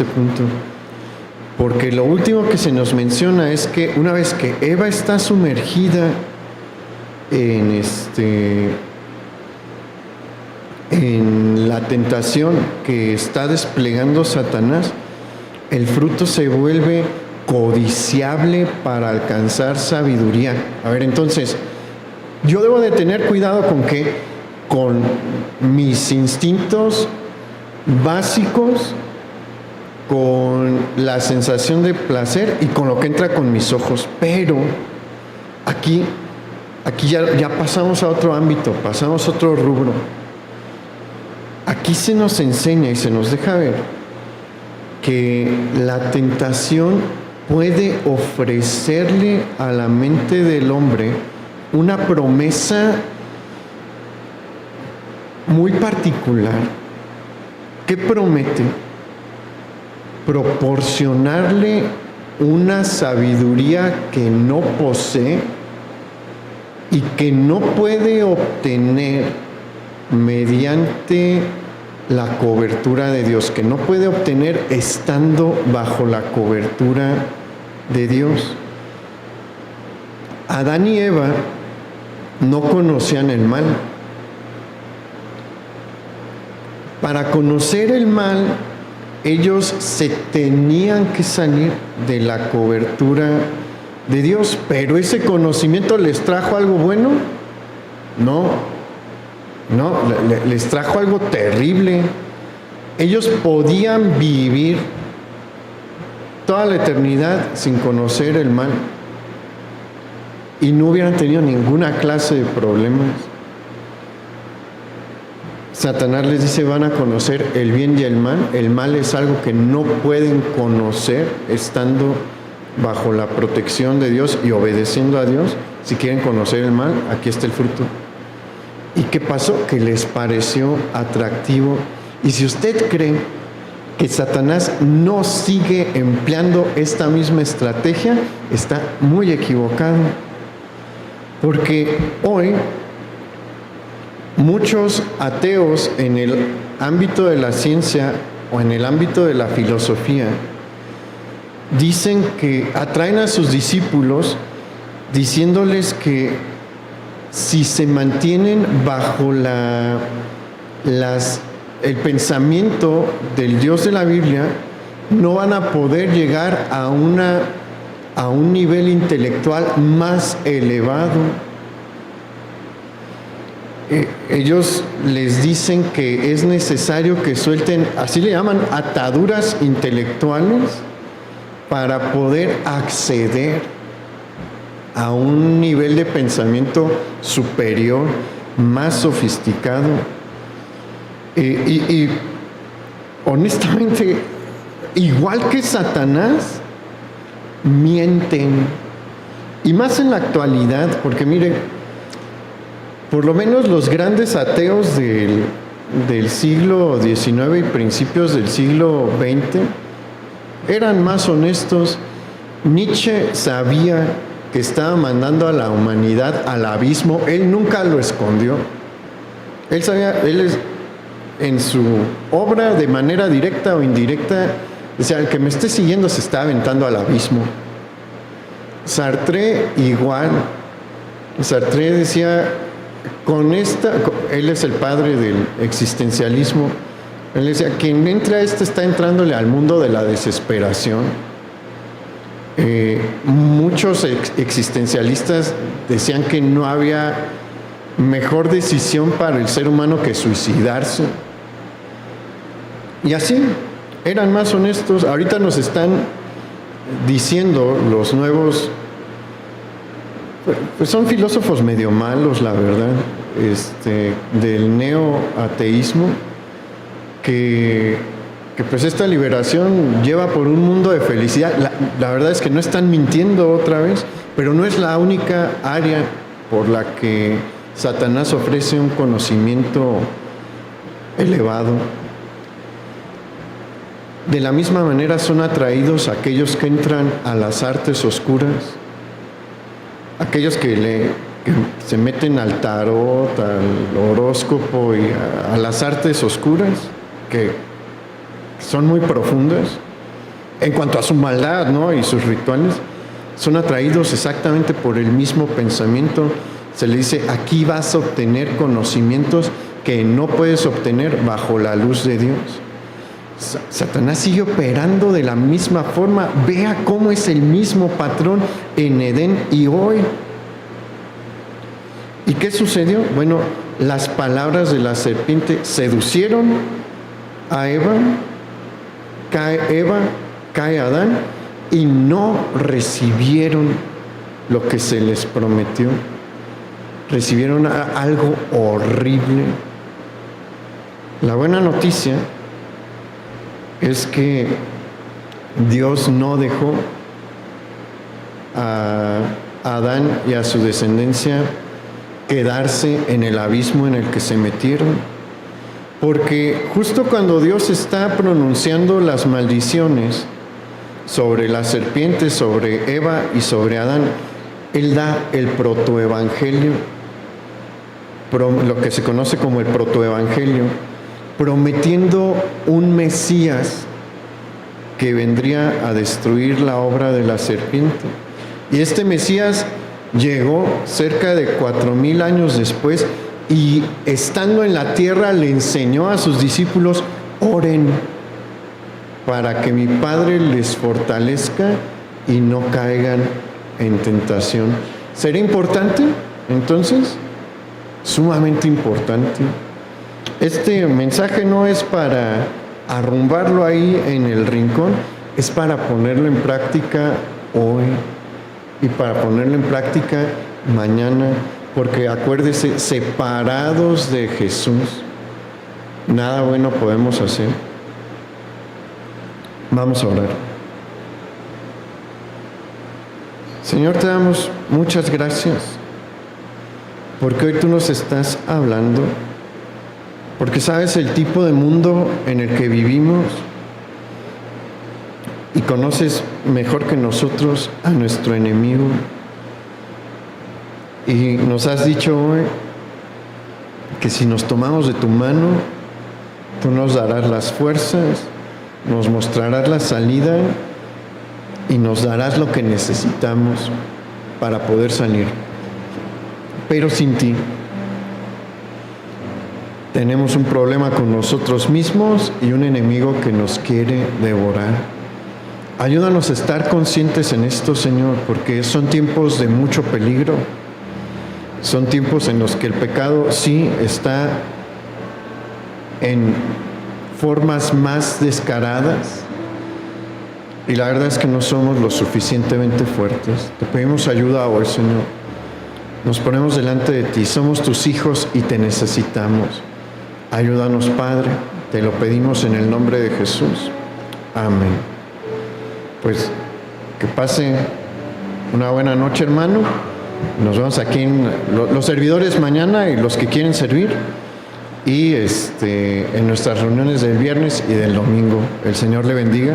punto. Porque lo último que se nos menciona es que una vez que Eva está sumergida en la tentación que está desplegando Satanás, el fruto se vuelve codiciable para alcanzar sabiduría. A ver, entonces, yo debo de tener cuidado con mis instintos básicos, con la sensación de placer y con lo que entra con mis ojos. Pero aquí ya pasamos a otro ámbito, pasamos a otro rubro. Aquí se nos enseña y se nos deja ver que la tentación puede ofrecerle a la mente del hombre una promesa muy particular. ¿Qué promete? Proporcionarle una sabiduría que no posee y que no puede obtener mediante la cobertura de Dios, que no puede obtener estando bajo la cobertura de Dios. Adán y Eva no conocían el mal. Para conocer el mal, ellos se tenían que salir de la cobertura de Dios. Pero ese conocimiento les trajo algo bueno. No, les trajo algo terrible. Ellos podían vivir toda la eternidad sin conocer el mal y no hubieran tenido ninguna clase de problemas. Satanás les dice: van a conocer el bien y el mal. El mal es algo que no pueden conocer estando bajo la protección de Dios y obedeciendo a Dios. Si quieren conocer el mal, aquí está el fruto. ¿Y qué pasó? Que les pareció atractivo. Y si usted cree que Satanás no sigue empleando esta misma estrategia, está muy equivocado. Porque hoy muchos ateos en el ámbito de la ciencia o en el ámbito de la filosofía dicen que atraen a sus discípulos diciéndoles que si se mantienen bajo el pensamiento del Dios de la Biblia, no van a poder llegar a un nivel intelectual más elevado. Ellos les dicen que es necesario que suelten, así le llaman, ataduras intelectuales para poder acceder a un nivel de pensamiento superior, más sofisticado. Y honestamente, igual que Satanás, mienten. Y más en la actualidad, porque miren, por lo menos los grandes ateos del siglo XIX y principios del siglo XX eran más honestos. Nietzsche sabía que estaba mandando a la humanidad al abismo. Él nunca lo escondió. Él sabía, en su obra, de manera directa o indirecta, decía: el que me esté siguiendo se está aventando al abismo. Sartre igual. Sartre decía, él es el padre del existencialismo. Él decía, quien entra a está entrándole al mundo de la desesperación. Muchos existencialistas decían que no había mejor decisión para el ser humano que suicidarse. Y así, eran más honestos. Ahorita nos están diciendo los nuevos, pues son filósofos medio malos, la verdad, del neoateísmo, que pues esta liberación lleva por un mundo de felicidad. La verdad es que no están mintiendo otra vez, pero no es la única área por la que Satanás ofrece un conocimiento elevado. De la misma manera son atraídos aquellos que entran a las artes oscuras, aquellos que se meten al tarot, al horóscopo y a las artes oscuras, que son muy profundas en cuanto a su maldad, ¿no? Y sus rituales. Son atraídos exactamente por el mismo pensamiento. Se le dice, aquí vas a obtener conocimientos que no puedes obtener bajo la luz de Dios. Satanás sigue operando de la misma forma. Vea cómo es el mismo patrón en Edén y hoy. ¿Y qué sucedió? Bueno, las palabras de la serpiente seducieron a Eva, cae Adán, y no recibieron lo que se les prometió. Recibieron algo horrible. La buena noticia es que Dios no dejó a Adán y a su descendencia quedarse en el abismo en el que se metieron, porque justo cuando Dios está pronunciando las maldiciones sobre la serpiente, sobre Eva y sobre Adán, Él da el protoevangelio, lo que se conoce como el protoevangelio, prometiendo un Mesías que vendría a destruir la obra de la serpiente. Y este Mesías llegó cerca de 4000 años después, y estando en la tierra le enseñó a sus discípulos: oren para que mi Padre les fortalezca y no caigan en tentación. ¿Será importante? Entonces, sumamente importante. Este mensaje no es para arrumbarlo ahí en el rincón, es para ponerlo en práctica hoy y para ponerlo en práctica mañana, porque acuérdese, separados de Jesús, nada bueno podemos hacer. Vamos a orar. Señor, te damos muchas gracias porque hoy tú nos estás hablando, porque sabes el tipo de mundo en el que vivimos y conoces mejor que nosotros a nuestro enemigo. Y nos has dicho hoy que si nos tomamos de tu mano, tú nos darás las fuerzas, nos mostrarás la salida y nos darás lo que necesitamos para poder salir. Pero sin ti, tenemos un problema con nosotros mismos y un enemigo que nos quiere devorar. Ayúdanos a estar conscientes en esto, Señor, porque son tiempos de mucho peligro. Son tiempos en los que el pecado sí está en formas más descaradas y la verdad es que no somos lo suficientemente fuertes. Te pedimos ayuda hoy, Señor. Nos ponemos delante de ti, somos tus hijos y te necesitamos. Ayúdanos, Padre, te lo pedimos en el nombre de Jesús. Amén. Pues que pase una buena noche, hermano. Nos vemos aquí en los servidores mañana y los que quieren servir. Y en nuestras reuniones del viernes y del domingo. El Señor le bendiga.